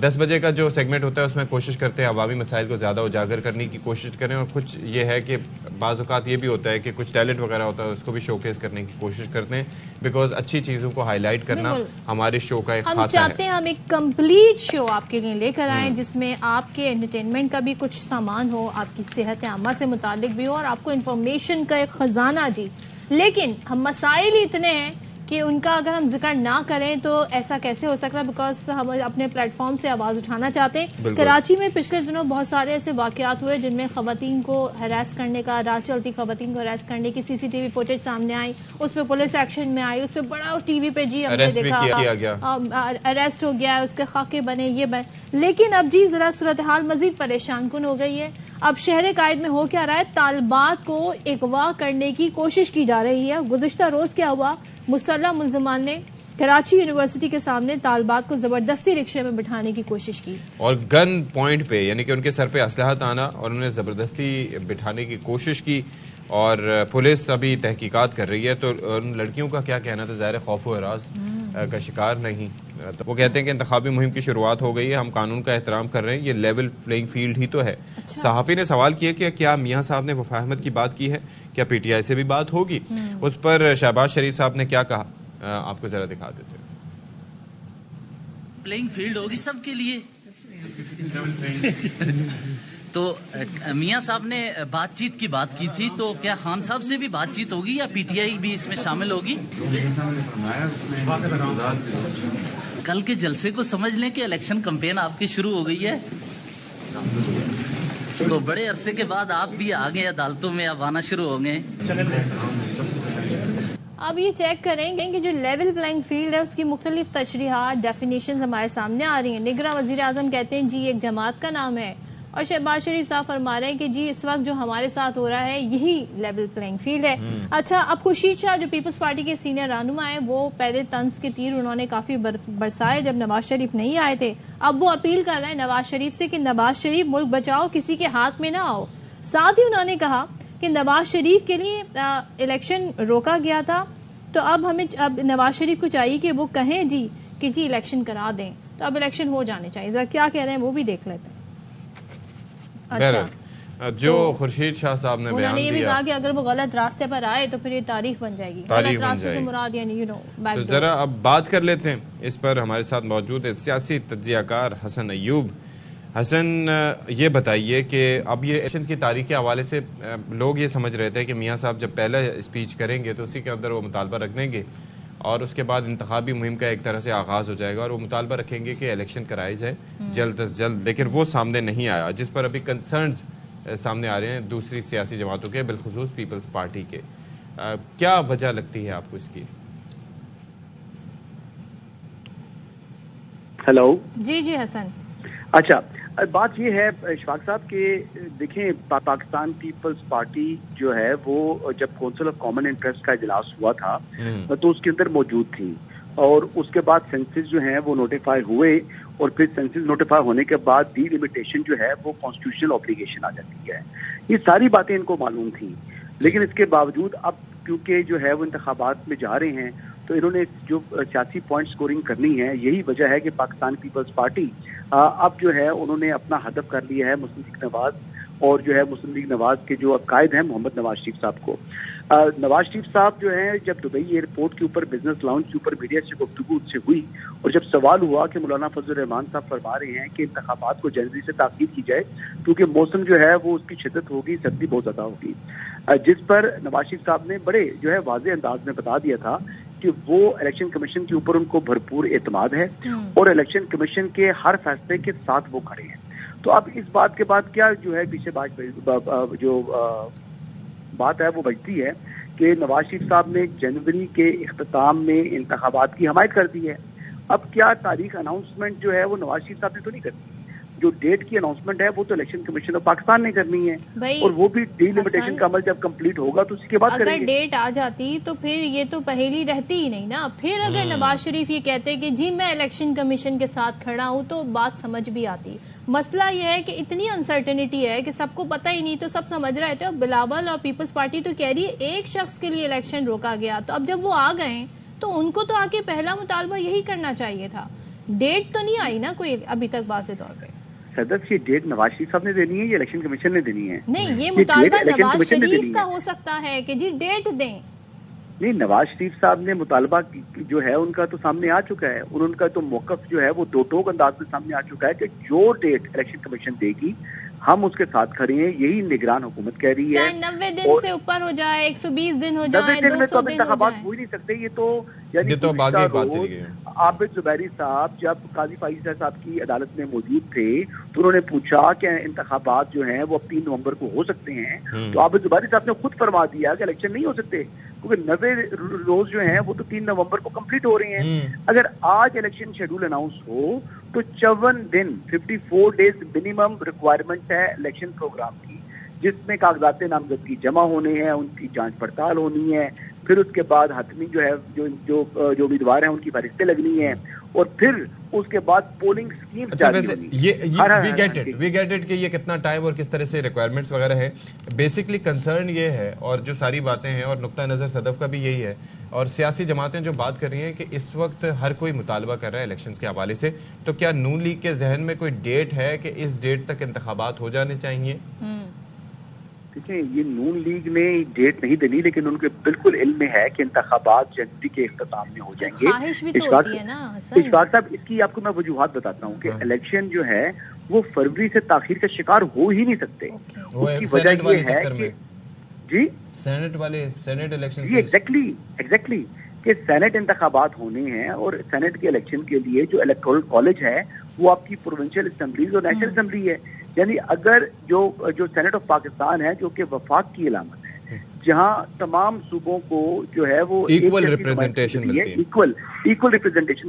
10 بجے کا جو سیگمنٹ ہوتا ہے اس میں کوشش کرتے ہیں عوامی مسائل کو زیادہ اجاگر کرنے کی کوشش کریں, اور کچھ یہ ہے کہ بعض اوقات یہ بھی ہوتا ہے کہ کچھ ٹیلنٹ وغیرہ ہوتا ہے اس کو بھی شو کیس کرنے کی کوشش کرتے ہیں, بیکاز اچھی چیزوں کو ہائی لائٹ کرنا ہمارے شو کا ایک ہم خاصہ چاہتے ہے. ہیں ہم ایک کمپلیٹ شو آپ کے لیے لے کر آئیں جس میں آپ کے انٹرٹینمنٹ کا بھی کچھ سامان ہو, آپ کی صحت عامہ سے متعلق بھی ہو, اور آپ کو انفارمیشن کا ایک خزانہ. جی لیکن ہم مسائل ہی اتنے ہیں کہ ان کا اگر ہم ذکر نہ کریں تو ایسا کیسے ہو سکتا ہے, بیکاز ہم اپنے پلیٹ فارم سے آواز اٹھانا چاہتے ہیں. کراچی میں پچھلے دنوں بہت سارے ایسے واقعات ہوئے جن میں خواتین کو ہراس کرنے کا, راہ چلتی خواتین کو ہراس کرنے کی CCTV فوٹیج سامنے آئی, اس پہ پولیس ایکشن میں آئی, اس پہ بڑا ٹی وی پہ جی ہم نے دیکھا اریسٹ ہو گیا, اس کے خاکے بنے, یہ بنے. لیکن اب جی ذرا صورتحال مزید پریشان کن ہو گئی ہے. اب شہر قائد میں ہو کیا رہا ہے, طالبات کو اغوا کرنے کی کوشش کی جا رہی ہے. گزشتہ روز کیا ہوا, مسلح ملزمان نے کراچی یونیورسٹی کے سامنے طالبات کو زبردستی رکشے میں بٹھانے کی کوشش کی, اور گن پوائنٹ پہ, یعنی کہ ان کے سر پہ اسلحہ تانا اور انہیں زبردستی بٹھانے کی کوشش کی, اور پولیس ابھی تحقیقات کر رہی ہے. تو ان لڑکیوں کا کیا کہنا تھا, ظاہر خوف و ہراس کا شکار نہیں. تو وہ کہتے ہیں کہ انتخابی مہم کی شروعات ہو گئی ہے, ہم قانون کا احترام کر رہے ہیں, یہ لیول پلینگ فیلڈ ہی تو ہے. صحافی نے سوال کیا کہ کیا میاں صاحب نے وفا احمد کی بات کی ہے, کیا PTI سے بھی بات ہوگی؟ اس پر شہباز شریف صاحب نے کیا کہا, آپ کو ذرا دکھا دیتے ہیں. پلینگ فیلڈ ہوگی سب کے لیے. تو میاں صاحب نے بات چیت کی بات کی تھی, تو کیا خان صاحب سے بھی بات چیت ہوگی یا PTI بھی اس میں شامل ہوگی؟ کل کے جلسے کو سمجھ لیں کہ الیکشن کمپین آپ کی شروع ہو گئی ہے, تو بڑے عرصے کے بعد آپ بھی آگے عدالتوں میں اب آنا شروع ہوں گے. اب یہ چیک کریں گے کہ جو لیول پلینگ فیلڈ ہے اس کی مختلف تشریحات, ڈیفینیشنز ہمارے سامنے آ رہی ہیں. نگراں وزیر اعظم کہتے ہیں جی ایک جماعت کا نام ہے, اور شہباز شریف صاحب فرما رہے ہیں کہ جی اس وقت جو ہمارے ساتھ ہو رہا ہے یہی لیول پلینگ فیلڈ ہے. اچھا, اب خورشید شاہ جو پیپلز پارٹی کے سینئر رہنما ہیں وہ پہلے طنز کے تیر انہوں نے کافی برسائے جب نواز شریف نہیں آئے تھے. اب وہ اپیل کر رہے ہیں نواز شریف سے کہ نواز شریف ملک بچاؤ, کسی کے ہاتھ میں نہ آؤ. ساتھ ہی انہوں نے کہا کہ نواز شریف کے لیے الیکشن روکا گیا تھا, تو اب نواز شریف کو چاہیے کہ وہ کہیں جی کہ جی الیکشن کرا دیں. تو اب الیکشن ہو جانے چاہیے. ذرا کیا کہہ رہے ہیں وہ بھی دیکھ لیتے ہیں. اچھا, جو خورشید شاہ صاحب نے انہوں نے یہ بھی کہا کہ اگر وہ غلط راستے پر آئے تو پھر یہ تاریخ بن جائے گی. غلط راستے سے مراد یعنی تو ذرا اب بات کر لیتے ہیں اس پر. ہمارے ساتھ موجود ہے سیاسی تجزیہ کار حسن ایوب. حسن, یہ بتائیے کہ اب یہ الیکشن کی تاریخ کے حوالے سے لوگ یہ سمجھ رہے تھے کہ میاں صاحب جب پہلا اسپیچ کریں گے تو اسی کے اندر وہ مطالبہ رکھ دیں گے, اور اس کے بعد انتخابی مہم کا ایک طرح سے آغاز ہو جائے گا, اور وہ مطالبہ رکھیں گے کہ الیکشن کرائے جائے جلد از جلد. لیکن وہ سامنے نہیں آیا, جس پر ابھی کنسرنز سامنے آ رہے ہیں دوسری سیاسی جماعتوں کے, بالخصوص پیپلز پارٹی کے. کیا وجہ لگتی ہے آپ کو اس کی؟ ہیلو. جی جی حسن. اچھا, بات یہ ہے اشفاق صاحب کہ دیکھیں پاکستان پیپلز پارٹی جو ہے وہ جب کونسل آف کامن انٹرسٹ کا اجلاس ہوا تھا تو اس کے اندر موجود تھی, اور اس کے بعد سینسز جو ہیں وہ نوٹیفائی ہوئے, اور پھر سینسز نوٹیفائی ہونے کے بعد ڈی لمیٹیشن جو ہے وہ کانسٹیٹیوشنل اوبلیگیشن آ جاتی ہے. یہ ساری باتیں ان کو معلوم تھیں, لیکن اس کے باوجود اب کیونکہ جو ہے وہ انتخابات میں جا رہے ہیں تو انہوں نے جو سیاسی پوائنٹ سکورنگ کرنی ہے, یہی وجہ ہے کہ پاکستان پیپلز پارٹی اب جو ہے انہوں نے اپنا ہدف کر لیا ہے مسلم لیگ نواز, اور جو ہے مسلم لیگ نواز کے جو قائد ہیں محمد نواز شریف صاحب کو. نواز شریف صاحب جو ہیں جب دبئی ایئرپورٹ کے اوپر بزنس لاؤنج کے اوپر میڈیا سے گفتگو سے ہوئی, اور جب سوال ہوا کہ مولانا فضل الرحمان صاحب فرما رہے ہیں کہ انتخابات کو جنوری سے تاخیر کی جائے کیونکہ موسم جو ہے وہ اس کی شدت ہوگی, سردی بہت زیادہ ہوگی, جس پر نواز شریف صاحب نے بڑے جو ہے واضح انداز میں بتا دیا تھا کہ وہ الیکشن کمیشن کے اوپر ان کو بھرپور اعتماد ہے, اور الیکشن کمیشن کے ہر فیصلے کے ساتھ وہ کھڑے ہیں. تو اب اس بات کے بعد کیا جو ہے پیچھے جو بات ہے وہ بچتی ہے کہ نواز شریف صاحب نے جنوری کے اختتام میں انتخابات کی حمایت کر دی ہے. اب کیا تاریخ اناؤنسمنٹ جو ہے وہ نواز شریف صاحب نے تو نہیں کرنی, جو ڈیٹ کی اناؤنسمنٹ ہے وہ تو الیکشن کمیشن آف پاکستان نے کرنی ہے, اور وہ بھی ڈی لمیٹیشن کا عمل جب کمپلیٹ ہوگا تو اس کے بعد کریں گے. اگر ڈیٹ آ جاتی تو پھر یہ تو پہلی رہتی ہی نہیں نا. پھر اگر نواز شریف یہ کہتے کہ جی میں الیکشن کمیشن کے ساتھ کھڑا ہوں تو بات سمجھ بھی آتی. مسئلہ یہ ہے کہ اتنی انسرٹنٹی ہے کہ سب کو پتہ ہی نہیں, تو سب سمجھ رہے تھے. اور بلاول اور پیپلز پارٹی تو کہہ رہی ہے ایک شخص کے لیے الیکشن روکا گیا, تو اب جب وہ آ گئے تو ان کو تو آ کے پہلا مطالبہ یہی کرنا چاہیے تھا. ڈیٹ تو نہیں آئی نا کوئی ابھی تک واضح طور پہ. صدف, یہ ڈیٹ نواز شریف صاحب نے دینی ہے یا الیکشن کمیشن نے دینی ہے؟ نہیں, یہ مطالبہ نواز شریف کا ہو سکتا ہے کہ جی ڈیٹ دیں. نہیں, نواز شریف صاحب نے مطالبہ جو ہے ان کا تو سامنے آ چکا ہے, اور ان کا تو موقف جو ہے وہ دو ٹوک انداز میں سامنے آ چکا ہے کہ جو ڈیٹ الیکشن کمیشن دے گی ہم اس کے ساتھ کھڑے ہیں. یہی نگران حکومت کہہ رہی ہے. 90 دن سے اوپر ہو جائے, 120 دن ہو جائے, 90 دن میں تو 200 دن انتخابات ہو ہو ہی نہیں سکتے. یہ تو یعنی عابد زبیری صاحب جب قاضی فائزہ صاحب کی عدالت میں موجود تھے تو انہوں نے پوچھا کہ انتخابات جو ہیں وہ اب 3 نومبر کو ہو سکتے ہیں, تو عابد زبیری صاحب نے خود فرما دیا کہ الیکشن نہیں ہو سکتے, کیونکہ 90 روز جو ہیں وہ تو 3 نومبر کو کمپلیٹ ہو رہے ہیں. اگر آج الیکشن شیڈول اناؤنس ہو تو 54 دن 54 ڈیز منیمم ریکوائرمنٹ ہے الیکشن پروگرام کی, جس میں کاغذات نامزدگی جمع ہونے ہیں, ان کی جانچ پڑتال ہونی ہے, پھر اس کے بعد حتمی جو ہے جو امیدوار ہیں ان کی فہرستیں لگنی ہیں, اور پھر اس کے بعد پولنگ اسکیم جاری ہونی. وی گیٹ اٹ کہ یہ کتنا ٹائم اور کس طرح سے ریکوائرمنٹس وغیرہ ہیں. بیسکلی کنسرن یہ ہے, اور جو ساری باتیں ہیں اور نقطہ نظر صدف کا بھی یہی ہے, اور سیاسی جماعتیں جو بات کر رہی ہیں کہ اس وقت ہر کوئی مطالبہ کر رہا ہے الیکشنز کے حوالے سے, تو کیا نون لیگ کے ذہن میں کوئی ڈیٹ ہے کہ اس ڈیٹ تک انتخابات ہو جانے چاہیے؟ دیکھیں, یہ نون لیگ نے ڈیٹ نہیں دینی, لیکن ان کے بالکل علم میں ہے کہ انتخابات جنوری کے اختتام میں ہو جائیں گے. اشفاق صاحب, اس کی آپ کو میں وجوہات بتاتا ہوں کہ الیکشن جو ہے وہ فروری سے تاخیر کا شکار ہو ہی نہیں سکتے. اس کی وجہ یہ ہے کہ جی سینٹ الیکشن, جی ایگزیکٹلی کہ سینٹ انتخابات ہونے ہیں, اور سینٹ کے الیکشن کے لیے جو الیکٹورل کالج ہے وہ آپ کی پروونشل اسمبلیز اور نیشنل اسمبلی ہے. یعنی اگر جو سینٹ آف پاکستان ہے جو کہ وفاق کی علامت ہے, جہاں تمام صوبوں کو جو ہے وہ ایکول ریپرزنٹیشن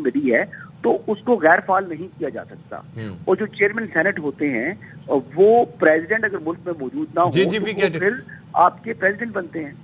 ملی ہے, تو اس کو غیر فعال نہیں کیا جا سکتا. اور جو چیئرمین سینٹ ہوتے ہیں وہ پریزیڈنٹ اگر ملک میں موجود نہ ہو تو پھر آپ کے پریزیڈنٹ بنتے ہیں.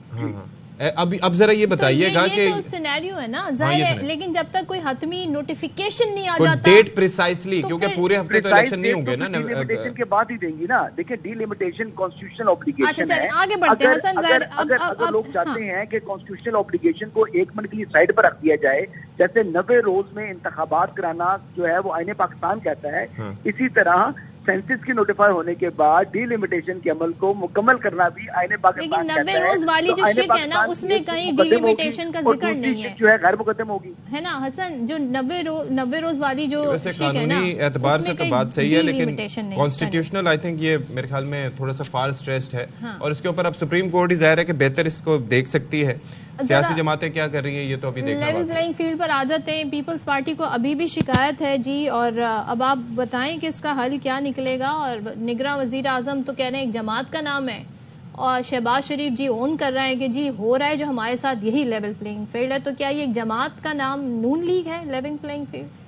اب ذرا یہ بتائیے گا کہ سینیریو ہے نا ظاہر ہے, لیکن جب تک کوئی حتمی نوٹیفیکیشن نہیں آ جاتا ڈیٹ پریسائزلی, کیونکہ پورے ہفتے تو الیکشن نہیں ہوں گے نا, ڈی لمیٹیشن کے بعد ہی دیں گی نا. دیکھیں, ڈی لمیٹیشن کانسٹیٹیوشنل اوبلیگیشن ہے. آگے بڑھتے ہیں حسن. اگر لوگ چاہتے ہیں کہ کانسٹیٹیوشنل اوبلیگیشن کو 1 منٹ کے لیے سائڈ پر رکھ دیا جائے, جیسے 90 روز میں انتخابات کرانا جو ہے وہ آئین پاکستان کہتا ہے, اسی طرح سینسس کی نوٹیفائی ہونے کے بعد ڈی لمیٹیشن کے عمل کو مکمل کرنا بھی آئین پاکستان کہتا ہے. لیکن 90 روز والی جو شک ہے نا, اس میں کہیں ڈی لمیٹیشن کا ذکر نہیں ہے, جو ہے غیر مقدم ہوگی, ہے نا حسن. جو 90 روز والی جو شک ہے نا, قانونی اعتبار سے تو بات صحیح ہے, لیکن کانسٹیٹیوشنل آئی تھنک یہ میرے خیال میں تھوڑا سا فار اسٹریچڈ ہے, اور اس کے اوپر اب سپریم کورٹ ہی ظاہر ہے کہ بہتر اس کو دیکھ سکتی ہے. سیاسی جماعتیں کیا کر رہی ہیں یہ تو ابھی دیکھنا لیول پلینگ فیلڈ پر آ جاتے ہیں. پیپلز پارٹی کو ابھی بھی شکایت ہے جی, اور اب آپ بتائیں کہ اس کا حل کیا نکلے گا. اور نگراں وزیر اعظم تو کہہ رہے ہیں ایک جماعت کا نام ہے, اور شہباز شریف جی اون کر رہے ہیں کہ جی ہو رہا ہے جو ہمارے ساتھ یہی لیول پلینگ فیلڈ ہے. تو کیا یہ ایک جماعت کا نام نون لیگ ہے, لیول پلینگ فیلڈ؟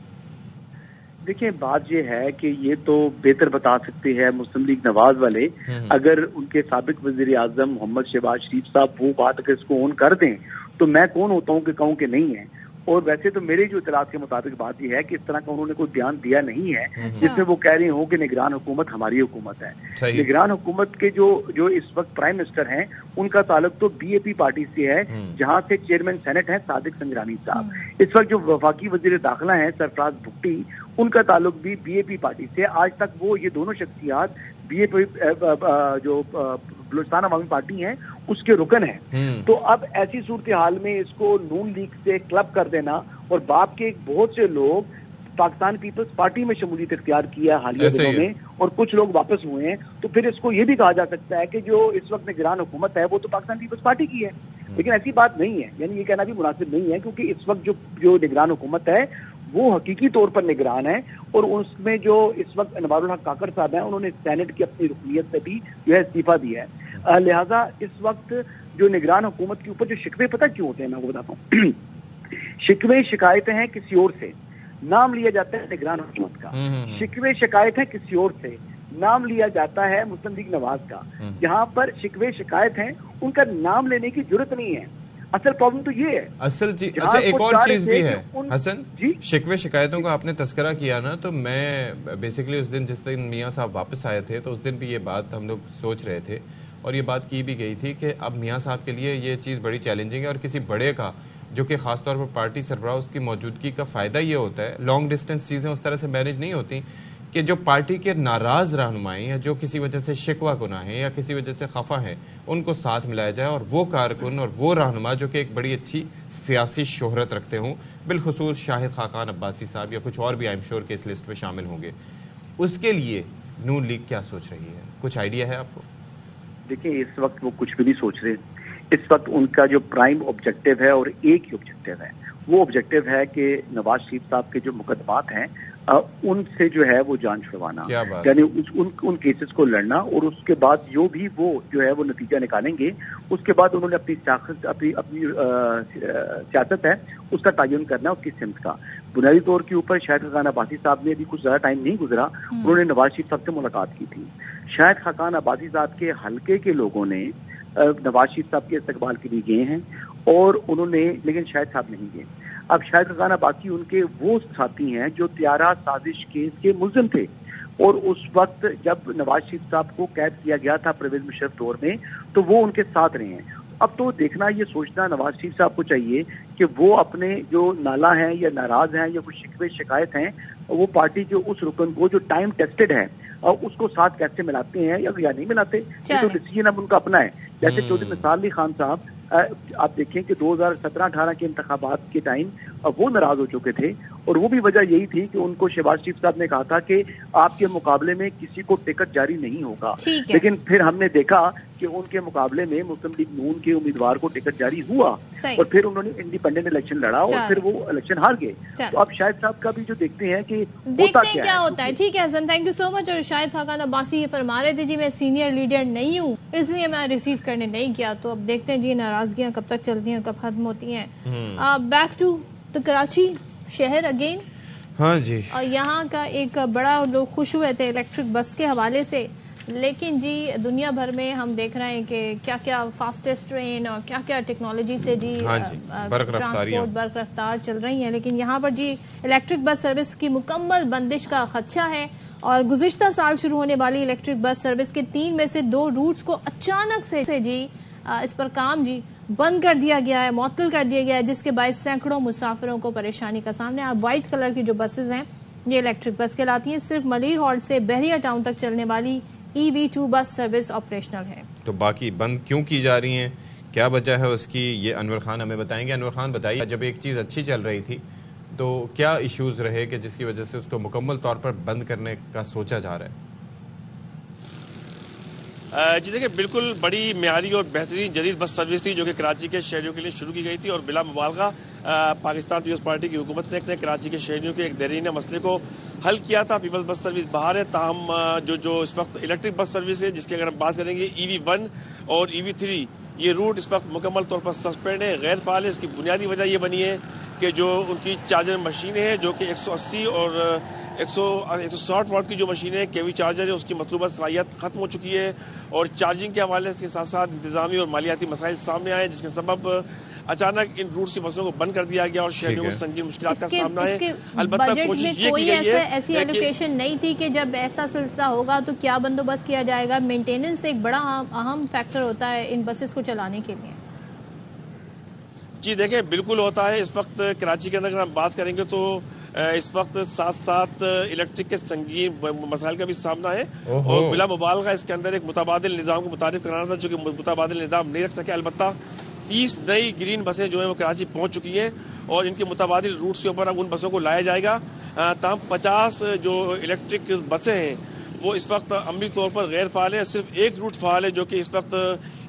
دیکھیں, بات یہ ہے کہ یہ تو بہتر بتا سکتے ہیں مسلم لیگ نواز والے. اگر ان کے سابق وزیر اعظم محمد شہباز شریف صاحب وہ بات اگر اس کو اون کر دیں تو میں کون ہوتا ہوں کہ کہوں کہ نہیں ہے. اور ویسے تو میرے جو اطلاعات کے مطابق بات یہ ہے کہ اس طرح کا انہوں نے کوئی بیان دیا نہیں ہے جس میں وہ کہہ رہے ہوں کہ نگران حکومت ہماری حکومت ہے. نگران حکومت کے جو اس وقت پرائم منسٹر ہیں ان کا تعلق تو بی اے پی پارٹی سے ہے, جہاں سے چیئرمین سینٹ ہیں صادق سنجرانی صاحب. اس وقت جو وفاقی وزیر داخلہ ہیں سرفراز بھٹی, ان کا تعلق بھی بی اے پی پارٹی سے. آج تک وہ یہ دونوں شخصیات بی اے پی جو بلوچستان عوامی پارٹی ہیں اس کے رکن ہیں. تو اب ایسی صورتحال میں اس کو نون لیگ سے کلب کر دینا, اور باپ کے بہت سے لوگ پاکستان پیپلز پارٹی میں شمولیت اختیار کیا حالیہ دنوں میں, اور کچھ لوگ واپس ہوئے ہیں, تو پھر اس کو یہ بھی کہا جا سکتا ہے کہ جو اس وقت نگران حکومت ہے وہ تو پاکستان پیپلز پارٹی کی ہے. لیکن ایسی بات نہیں ہے, یعنی یہ کہنا بھی مناسب نہیں ہے, کیونکہ اس وقت جو نگران حکومت ہے وہ حقیقی طور پر نگران ہے, اور اس میں جو اس وقت انوار الحق کاکڑ صاحب ہیں انہوں نے سینٹ کی اپنی رکنیت سے بھی جو ہے استعفیٰ دیا ہے. لہٰذا اس وقت جو نگران حکومت کے اوپر جو شکوے پتہ کیوں ہوتے ہیں, میں وہ بتاتا ہوں. شکوے شکایتیں ہیں کسی اور سے, نام لیا جاتا ہے نگران حکومت کا. شکوے شکایت ہے کسی اور سے, نام لیا جاتا ہے مسلم لیگ نواز کا. جہاں پر شکوے شکایت ہیں ان کا نام لینے کی ضرورت نہیں ہے. اصل پرابلم تو یہ ہے. اچھا ایک اور چیز بھی ہے حسن, شکوے شکایتوں کا آپ نے تذکرہ کیا نا, تو میں بیسیکلی اس دن جس دن میاں صاحب واپس آئے تھے تو اس دن بھی یہ بات ہم لوگ سوچ رہے تھے, اور یہ بات کی بھی گئی تھی کہ اب میاں صاحب کے لیے یہ چیز بڑی چیلنجنگ ہے, اور کسی بڑے کا جو کہ خاص طور پر پارٹی سربراہ اس کی موجودگی کا فائدہ یہ ہوتا ہے, لانگ ڈسٹینس چیزیں اس طرح سے مینیج نہیں ہوتی کہ جو پارٹی کے ناراض رہنمائی ہیں, جو کسی وجہ سے شکوہ کناں ہیں یا کسی وجہ سے خفا ہیں, ان کو ساتھ ملایا جائے, اور وہ کارکن اور وہ رہنما جو کہ ایک بڑی اچھی سیاسی شہرت رکھتے ہوں, بالخصوص شاہد خاقان عباسی صاحب یا کچھ اور بھی آئی ایم شیور کے اس لسٹ میں شامل ہوں گے, اس کے لیے نون لیگ کیا سوچ رہی ہے؟ کچھ آئیڈیا ہے آپ کو؟ دیکھیں اس وقت وہ کچھ بھی نہیں سوچ رہے. اس وقت ان کا جو پرائم آبجیکٹو ہے, اور ایک ہی آبجیکٹو ہے, وہ آبجیکٹو ہے کہ نواز شریف صاحب کے جو مقدمات ہیں ان سے جو ہے وہ جان چھڑوانا, یعنی ان کیسز کو لڑنا, اور اس کے بعد جو بھی وہ جو ہے وہ نتیجہ نکالیں گے, اس کے بعد انہوں نے اپنی سیاست ہے اس کا تعین کرنا, اس کی سمت کا. بنیادی طور کے اوپر شاہد خاقان عباسی صاحب نے ابھی کچھ زیادہ ٹائم نہیں گزرا, انہوں نے نواز شریف صاحب سے ملاقات کی تھی. شاہد خاقان عباسی صاحب کے حلقے کے لوگوں نے نواز شریف صاحب کے استقبال کے لیے گئے ہیں, اور انہوں نے, لیکن شاہد صاحب نہیں گئے. اب شاہد خاقان عباسی ان کے وہ ساتھی ہیں جو طیارہ سازش کیس کے ملزم تھے, اور اس وقت جب نواز شریف صاحب کو قید کیا گیا تھا پرویز مشرف دور میں, تو وہ ان کے ساتھ رہے ہیں. اب تو دیکھنا یہ سوچنا نواز شریف صاحب کو چاہیے کہ وہ اپنے جو نالا ہیں یا ناراض ہیں یا کچھ شکوے شکایت ہیں, وہ پارٹی کے اس رکن کو جو ٹائم ٹیسٹڈ ہے اور اس کو ساتھ کیسے ملاتے ہیں یا نہیں ملاتے, یہ تو ڈیسیجن اب ان کا اپنا ہے. جیسے چودھری نثار علی خان صاحب, آپ دیکھیں کہ 2017-18 کے انتخابات کے ٹائم وہ ناراض ہو چکے تھے, اور وہ بھی وجہ یہی تھی کہ ان کو شہباز شریف صاحب نے کہا تھا کہ آپ کے مقابلے میں کسی کو ٹکٹ جاری نہیں ہوگا, لیکن پھر ہم نے دیکھا کہ ان کے مقابلے میں مسلم لیگ نون کے امیدوار کو ٹکٹ جاری ہوا, اور پھر انہوں نے انڈیپینڈنٹ الیکشن لڑا, اور پھر وہ الیکشن ہار گئے. تو اب شاہد صاحب کا بھی جو دیکھتے ہیں کہ کیا ہوتا ہے. ٹھیک ہے حسن, تھینک یو سو مچ. اور شاہد خاقان عباسی یہ فرما رہے تھے جی میں سینئر لیڈر نہیں ہوں اس لیے میں ریسیو کرنے نہیں کیا. تو اب دیکھتے ہیں جی ناراضگیاں کب تک چلتی ہیں, کب ختم ہوتی ہیں. بیک ٹو کراچی شہر اگین. ہاں جی, اور یہاں کا ایک بڑا لوگ خوش ہوئے تھے الیکٹرک بس کے حوالے سے, لیکن جی دنیا بھر میں ہم دیکھ رہے ہیں کہ کیا کیا فاسٹسٹ ٹرین اور کیا کیا ٹیکنالوجی سے جی ٹرانسپورٹ برق رفتار چل رہی ہیں, لیکن یہاں پر جی الیکٹرک بس سروس کی مکمل بندش کا خدشہ ہے. اور گزشتہ سال شروع ہونے والی الیکٹرک بس سروس کے 3 میں سے 2 روٹس کو اچانک سے جی اس پر کام جی بند کر دیا گیا ہے, معطل کر دیا گیا ہے, جس کے باعث سینکڑوں مسافروں کو پریشانی کا سامنا ہے. اب وائٹ کلر کی جو بسز ہیں یہ الیکٹرک بس کہلاتی ہیں. صرف ملیر ہالٹ سے بحریہ ٹاؤن تک چلنے والی EV2 بس سروس آپریشنل ہے. تو باقی بند کیوں کی جا رہی ہیں, کیا وجہ ہے اس کی, یہ انور خان ہمیں بتائیں گے. انور خان بتائیے, جب ایک چیز اچھی چل رہی تھی تو کیا ایشوز رہے کہ جس کی وجہ سے اس کو مکمل طور پر بند کرنے کا سوچا جا رہا ہے؟ جی دیکھیں, بالکل بڑی معیاری اور بہترین جدید بس سروس تھی جو کہ کراچی کے شہریوں کے لیے شروع کی گئی تھی, اور بلا مبالغہ پاکستان پیپلز پارٹی کی حکومت نے کراچی کے شہریوں کے ایک دیرینہ مسئلے کو حل کیا تھا. پیپلز بس سروس باہر ہے, تاہم جو اس وقت الیکٹرک بس سروس ہے جس کی اگر ہم بات کریں گے EV1 اور EV3, یہ روٹ اس وقت مکمل طور پر سسپینڈ ہے, غیر فعال ہے. اس کی بنیادی وجہ یہ بنی ہے کہ جو ان کی چارجر مشینیں ہیں جو کہ 180 اور 160 واٹ کی جو مشینیں KV چارجر ہے اس کی مطلوبہ صلاحیت ختم ہو چکی ہے, اور چارجنگ کے حوالے کے ساتھ ساتھ انتظامی اور مالیاتی مسائل سامنے آئے, جس کے سبب اچانک ان روٹس کی بسوں کو بند کر دیا گیا اور شہریوں کو سنگین مشکلات کا سامنا ہے. البتہ کوشش یہ کی گئی ہے, ایسی ایلوکیشن نہیں تھی کہ جب ایسا سلسلہ ہوگا تو کیا بندوبست کیا جائے گا. مینٹیننس ایک بڑا اہم فیکٹر ہوتا ہے ان بسز کو چلانے کے لیے. جی دیکھیں, بالکل ہوتا ہے. اس وقت کراچی کے اندر اگر ہم بات کریں گے تو اس وقت ساتھ الیکٹرک کے سنگین مسائل کا بھی سامنا ہے, اور بلا مبالغہ اس کے اندر ایک متبادل نظام کو متعارف کرانا تھا جو کہ متبادل نظام نہیں رکھ سکے. البتہ 30 نئی گرین بسیں جو ہیں وہ کراچی پہنچ چکی ہیں, اور ان کے متبادل روٹس کے اوپر اب ان بسوں کو لایا جائے گا. تاہم 50 جو الیکٹرک بسیں ہیں وہ اس وقت عملی طور پر غیر فعال ہے. صرف ایک روٹ فعال ہے جو کہ اس وقت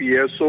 PSO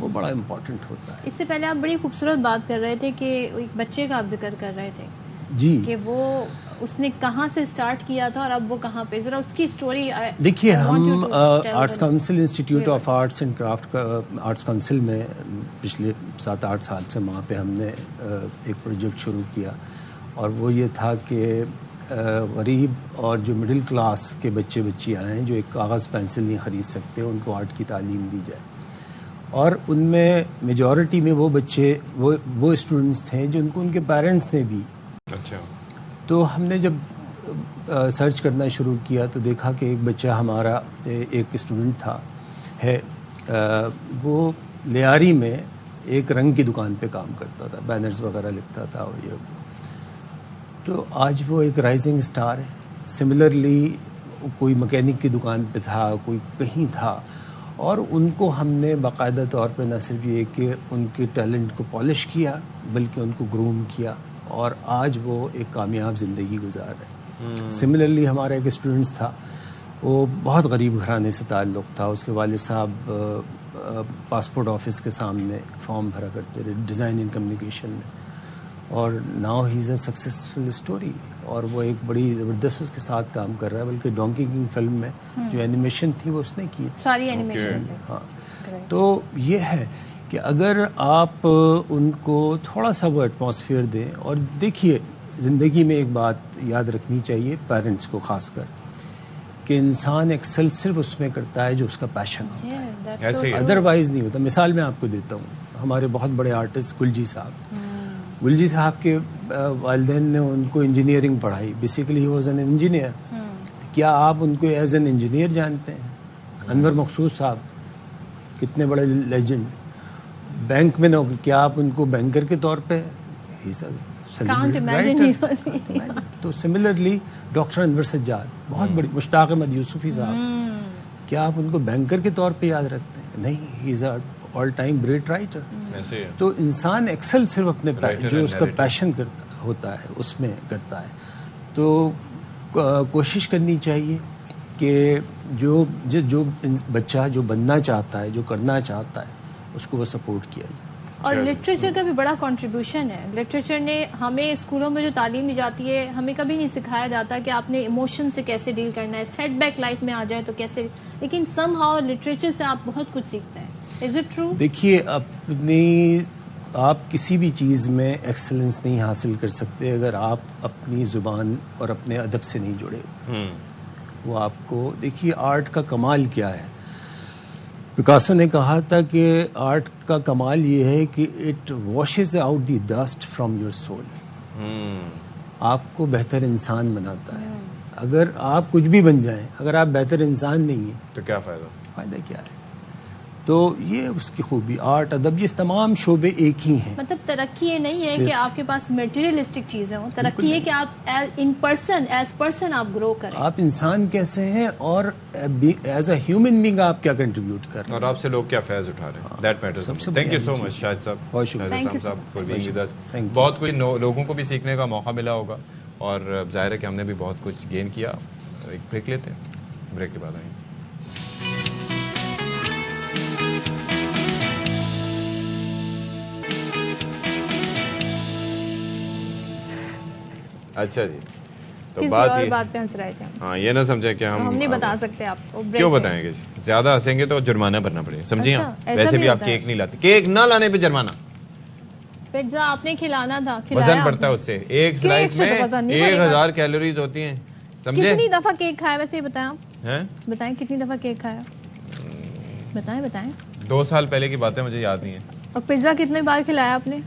وہ بڑا امپورٹنٹ ہوتا ہے. اس سے پہلے آپ بڑی خوبصورت بات کر رہے تھے کہ ایک بچے کا آپ ذکر کر رہے تھے جی کہ وہ اس نے کہاں سے سٹارٹ کیا تھا اور اب وہ کہاں پہ, ذرا اس کی سٹوری. دیکھیے ہم arts council institute of arts and craft arts council میں پچھلے 7-8 سال سے وہاں پہ ہم نے ایک پروجیکٹ شروع کیا, اور وہ یہ تھا کہ غریب اور جو مڈل کلاس کے بچے بچیاں ہیں جو ایک کاغذ پینسل نہیں خرید سکتے, ان کو آرٹ کی تعلیم دی جائے. اور ان میں میجورٹی میں وہ بچے وہ اسٹوڈنٹس تھے جن کو ان کے پیرنٹس نے بھی. اچھا. تو ہم نے جب سرچ کرنا شروع کیا تو دیکھا کہ ایک بچہ ہمارا ایک اسٹوڈنٹ ہے وہ لیاری میں ایک رنگ کی دکان پہ کام کرتا تھا, بینرز وغیرہ لکھتا تھا, اور یہ تو آج وہ ایک رائزنگ اسٹار ہے. سملرلی کوئی مکینک کی دکان پہ تھا, کوئی کہیں تھا, اور ان کو ہم نے باقاعدہ طور پہ نہ صرف یہ کہ ان کے ٹیلنٹ کو پالش کیا بلکہ ان کو گروم کیا, اور آج وہ ایک کامیاب زندگی گزار رہے. سملرلی ہمارا ایک اسٹوڈنٹ تھا, وہ بہت غریب گھرانے سے تعلق تھا. اس کے والد صاحب پاسپورٹ آفس کے سامنے فارم بھرا کرتے رہے ڈیزائن اینڈ کمیونیکیشن میں, اور now he is a successful story, اور وہ ایک بڑی زبردست اس کے ساتھ کام کر رہا ہے. بلکہ ڈونکی کنگ فلم میں جو اینیمیشن تھی وہ اس نے کی تھی, ساری اینیمیشن. ہاں. تو یہ ہے کہ اگر آپ ان کو تھوڑا سا وہ ایٹماسفیئر دیں. اور دیکھیے زندگی میں ایک بات یاد رکھنی چاہیے پیرنٹس کو خاص کر, کہ انسان ایکسل صرف اس میں کرتا ہے جو اس کا پیشن ہوتا ہے, ادروائز نہیں ہوتا. مثال میں آپ کو دیتا ہوں, ہمارے بہت بڑے آرٹسٹ گلجی صاحب کے والدین نے ان کو انجینئرنگ پڑھائی. Basically he was an engineer. کیا آپ ان کو ایز این انجینئر جانتے ہیں؟ انور مخصوص صاحب کتنے بڑے لیجنڈ, بینک میں نوکری, کیا آپ ان کو بینکر کے طور پہ تو سملرلی ڈاکٹر انور سجاد بہت بڑی, مشتاق احمد یوسفی صاحب, کیا آپ ان کو بینکر کے طور پہ یاد رکھتے ہیں؟ نہیں, ہی از اے آل ٹائم گریٹ رائٹر. تو انسان ایکسل صرف اپنے جو اس کا پیشن ہوتا ہے اس میں کرتا ہے. تو کوشش کرنی چاہیے کہ جو بچہ جو بننا چاہتا ہے, جو کرنا چاہتا ہے, اس کو وہ سپورٹ کیا جائے. اور لٹریچر کا بھی بڑا کنٹریبیوشن ہے. لٹریچر نے ہمیں اسکولوں میں جو تعلیم دی جاتی ہے ہمیں کبھی نہیں سکھایا جاتا کہ آپ نے ایموشن سے کیسے ڈیل کرنا ہے, سیٹ بیک لائف میں آ جائے تو کیسے, لیکن سم ہاؤ لٹریچر سے آپ بہت کچھ سیکھتے ہیں. Is it true? دیکھیے آپ کسی بھی چیز میں ایکسلنس نہیں حاصل کر سکتے اگر آپ اپنی زبان اور اپنے ادب سے نہیں جڑے. وہ آپ کو دیکھیے آرٹ کا کمال کیا ہے. پکاسو نے کہا تھا کہ آرٹ کا کمال یہ ہے کہ it washes out the dust from your soul. آپ کو بہتر انسان بناتا ہے. اگر آپ کچھ بھی بن جائیں, اگر آپ بہتر انسان نہیں ہیں تو کیا فائدہ کیا ہے. تو یہ اس کی خوبی, آرٹ, ادب, یہ تمام شعبے ایک ہی ہیں. مطلب ترقی یہ نہیں ہے کہ آپ کے پاس میٹیریلسٹک چیزیں ہوں, ترقی ہے کہ آپ ایز پرسن آپ گرو کریں. آپ انسان کیسے ہیں اور ایز اے ہیومن بینگ آپ کیا کنٹریبیوٹ کر رہے ہیں, اور آپ سے لوگ کیا فیض اٹھا رہے ہیں. That matters. Thank you so much Shahid sahab, بہت شکریہ فار بینگ ود اس. بہت کچھ لوگوں کو بھی سیکھنے کا موقع ملا ہوگا, اور ظاہر ہے کہ ہم نے بھی بہت کچھ گین کیا. ایک بریک لیتے ہیں, بریک کے بعد آئیں گے. اچھا جی, تو بات پہ ہنس رہے تھے. ہاں, یہ نہ سمجھے کہ ہم نہیں بتا سکتے آپ کو. کیوں بتائیں گے جی, زیادہ ہنسیں گے تو جرمانہ بھرنا پڑے گا, سمجھیں آپ. ویسے بھی آپ کیک نہیں لاتے, کیک نہ لانے پہ جرمانہ. پیزا آپ نے کھلانا تھا, وزن بڑھتا ہے اس سے. ایک سلائس میں 1000 کیلوریز ہوتی ہیں, سمجھے. کتنی دفعہ کیک کھایا ویسے ہی بتائیں آپ, بتائیں کتنی دفعہ کیک کھایا, بتائیں. 2 سال پہلے کی باتیں مجھے یاد نہیں ہیں. اور پیزا کتنے بار کھلایا آپ نے؟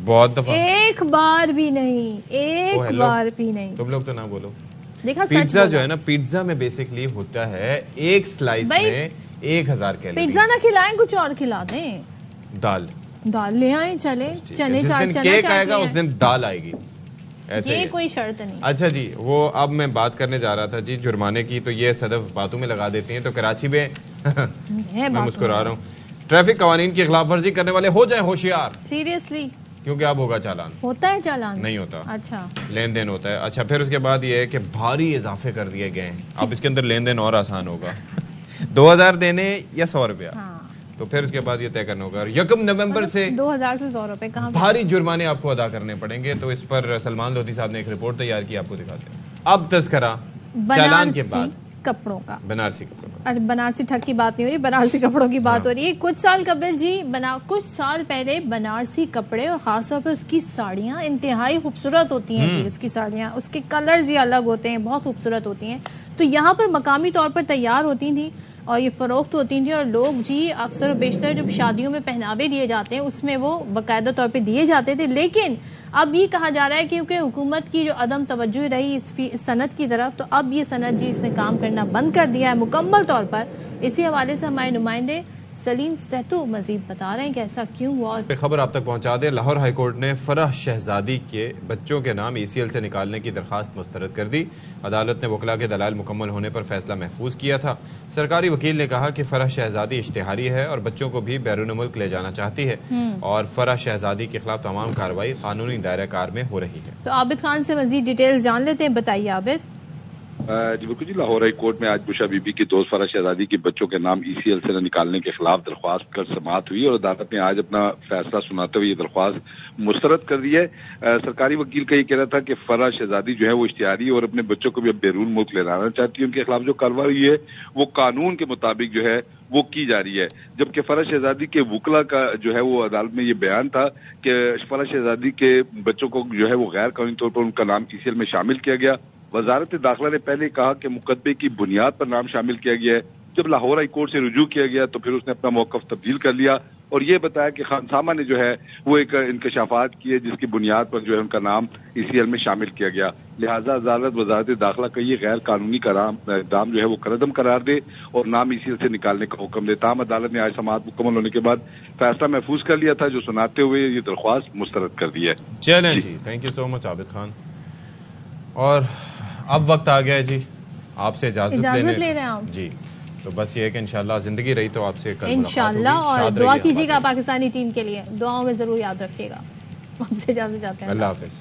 بہت دفعہ. ایک بار بھی نہیں, ایک بار بھی نہیں. تم لوگ تو نہ بولو. دیکھا پیزا جو ہے نا, پیزا میں بیسکلی ہوتا ہے ایک سلائس میں 1000 کیلوری. پیزا نہ کھلائیں, کچھ اور کھلا دیں. دال لے آئیں, چلے چنے چاٹ کیک آئے گا اس دن دال آئے گی, ایسے یہ کوئی شرط نہیں. اچھا جی, وہ اب میں بات کرنے جا رہا تھا جی جرمانے کی, تو یہ صدف باتوں میں لگا دیتی ہیں. تو کراچی میں میں مسکرا رہا ہوں, ٹریفک قوانین کی خلاف ورزی کرنے والے ہو جائیں ہوشیار. سیریسلی, کیونکہ اب ہوگا چالان. ہوتا ہے چالان؟ نہیں ہوتا. اچھا, لین دین ہوتا ہے. اچھا, پھر اس کے بعد یہ ہے کہ بھاری اضافے کر دیے گئے ہیں. اب اس کے اندر لین دین اور آسان ہوگا. 2000 دینے یا 100 روپیہ, تو پھر اس کے بعد یہ طے کرنا ہوگا. 1 نومبر سے 2000 سے 100 روپے کہاں بھاری جرمانے آپ کو ادا کرنے پڑیں گے. تو اس پر سلمان لودھی صاحب نے ایک رپورٹ تیار کی, آپ کو دکھاتے ہیں. اب تذکرہ چالان کے بعد کپڑوں کا, بنارسی کپڑوں کا. بنارسی ٹھگ کی بات نہیں ہو رہی, بنارسی کپڑوں کی بات ہو رہی ہے. کچھ سال قبل جی کچھ سال پہلے بنارسی کپڑے اور خاص طور پہ اس کی ساڑیاں انتہائی خوبصورت ہوتی ہیں جی. اس کی ساڑیاں, اس کے کلرز ہی الگ ہوتے ہیں, بہت خوبصورت ہوتی ہیں. تو یہاں پر مقامی طور پر تیار ہوتی تھیں اور یہ فروخت ہوتی تھیں, اور لوگ جی اکثر و بیشتر جب شادیوں میں پہناوے دیے جاتے ہیں اس میں وہ باقاعدہ طور پہ دیے جاتے تھے. لیکن اب یہ کہا جا رہا ہے کیونکہ حکومت کی جو عدم توجہ رہی اس صنعت کی طرف, تو اب یہ صنعت جی اس نے کام کرنا بند کر دیا ہے مکمل طور پر. اسی حوالے سے ہمارے نمائندے سلیم سہتو مزید بتا رہے ہیں کہ ایسا کیوں ہوا. خبر آپ تک پہنچا دیں. لاہور ہائی کورٹ نے فرح شہزادی کے بچوں کے نام ECL سے نکالنے کی درخواست مسترد کر دی. عدالت نے وکلاء کے دلائل مکمل ہونے پر فیصلہ محفوظ کیا تھا. سرکاری وکیل نے کہا کہ فرح شہزادی اشتہاری ہے اور بچوں کو بھی بیرون ملک لے جانا چاہتی ہے, اور فرح شہزادی کے خلاف تمام کارروائی قانونی دائرہ کار میں ہو رہی ہے. تو عابد خان سے مزید ڈیٹیل جان لیتے ہیں, بتائیے عابد. جی بالکل جی, لاہور ہائی کورٹ میں آج بشا بی بی کی دوست فرح شہزادی کے بچوں کے نام ECL سے نکالنے کے خلاف درخواست کر سماعت ہوئی, اور عدالت نے آج اپنا فیصلہ سناتے ہوئے یہ درخواست مسترد کر دی ہے. سرکاری وکیل کا یہ کہنا تھا کہ فرح شہزادی جو ہے وہ اشتہاری اور اپنے بچوں کو بھی اب بیرون ملک لے جانا چاہتی ہے. ان کے خلاف جو کارروائی ہے وہ قانون کے مطابق جو ہے وہ کی جا رہی ہے, جبکہ فرح شہزادی کے وکلا کا جو ہے وہ عدالت میں یہ بیان تھا کہ فرح شہزادی کے بچوں کو جو ہے وہ غیر قانونی طور پر ان کا نام ECL میں شامل کیا گیا. وزارت داخلہ نے پہلے کہا کہ مقدمے کی بنیاد پر نام شامل کیا گیا ہے. جب لاہور ہائی کورٹ سے رجوع کیا گیا تو پھر اس نے اپنا موقف تبدیل کر لیا اور یہ بتایا کہ خانسامہ نے جو ہے وہ ایک انکشافات کیے جس کی بنیاد پر جو ہے ان کا نام ECL میں شامل کیا گیا. لہٰذا عدالت وزارت داخلہ کا یہ غیر قانونی اقدام جو ہے وہ قردم قرار دے اور نام ECL سے نکالنے کا حکم دے. تاہم عدالت نے آج سماعت مکمل ہونے کے بعد فیصلہ محفوظ کر لیا تھا, جو سناتے ہوئے یہ درخواست مسترد کر دی ہے. چلیں جی, تھینک یو سو مچ عابد خان. اور اب وقت آ گیا ہے جی آپ سے اجازت لے رہے ہیں آپ جی. تو بس یہ ہے کہ انشاءاللہ زندگی رہی تو آپ سے کل انشاءاللہ, اور دعا کیجیے گا پاکستانی ٹیم کے لیے, دعاؤں میں ضرور یاد رکھیے گا. آپ سے اجازت چاہتے ہیں, اللہ حافظ.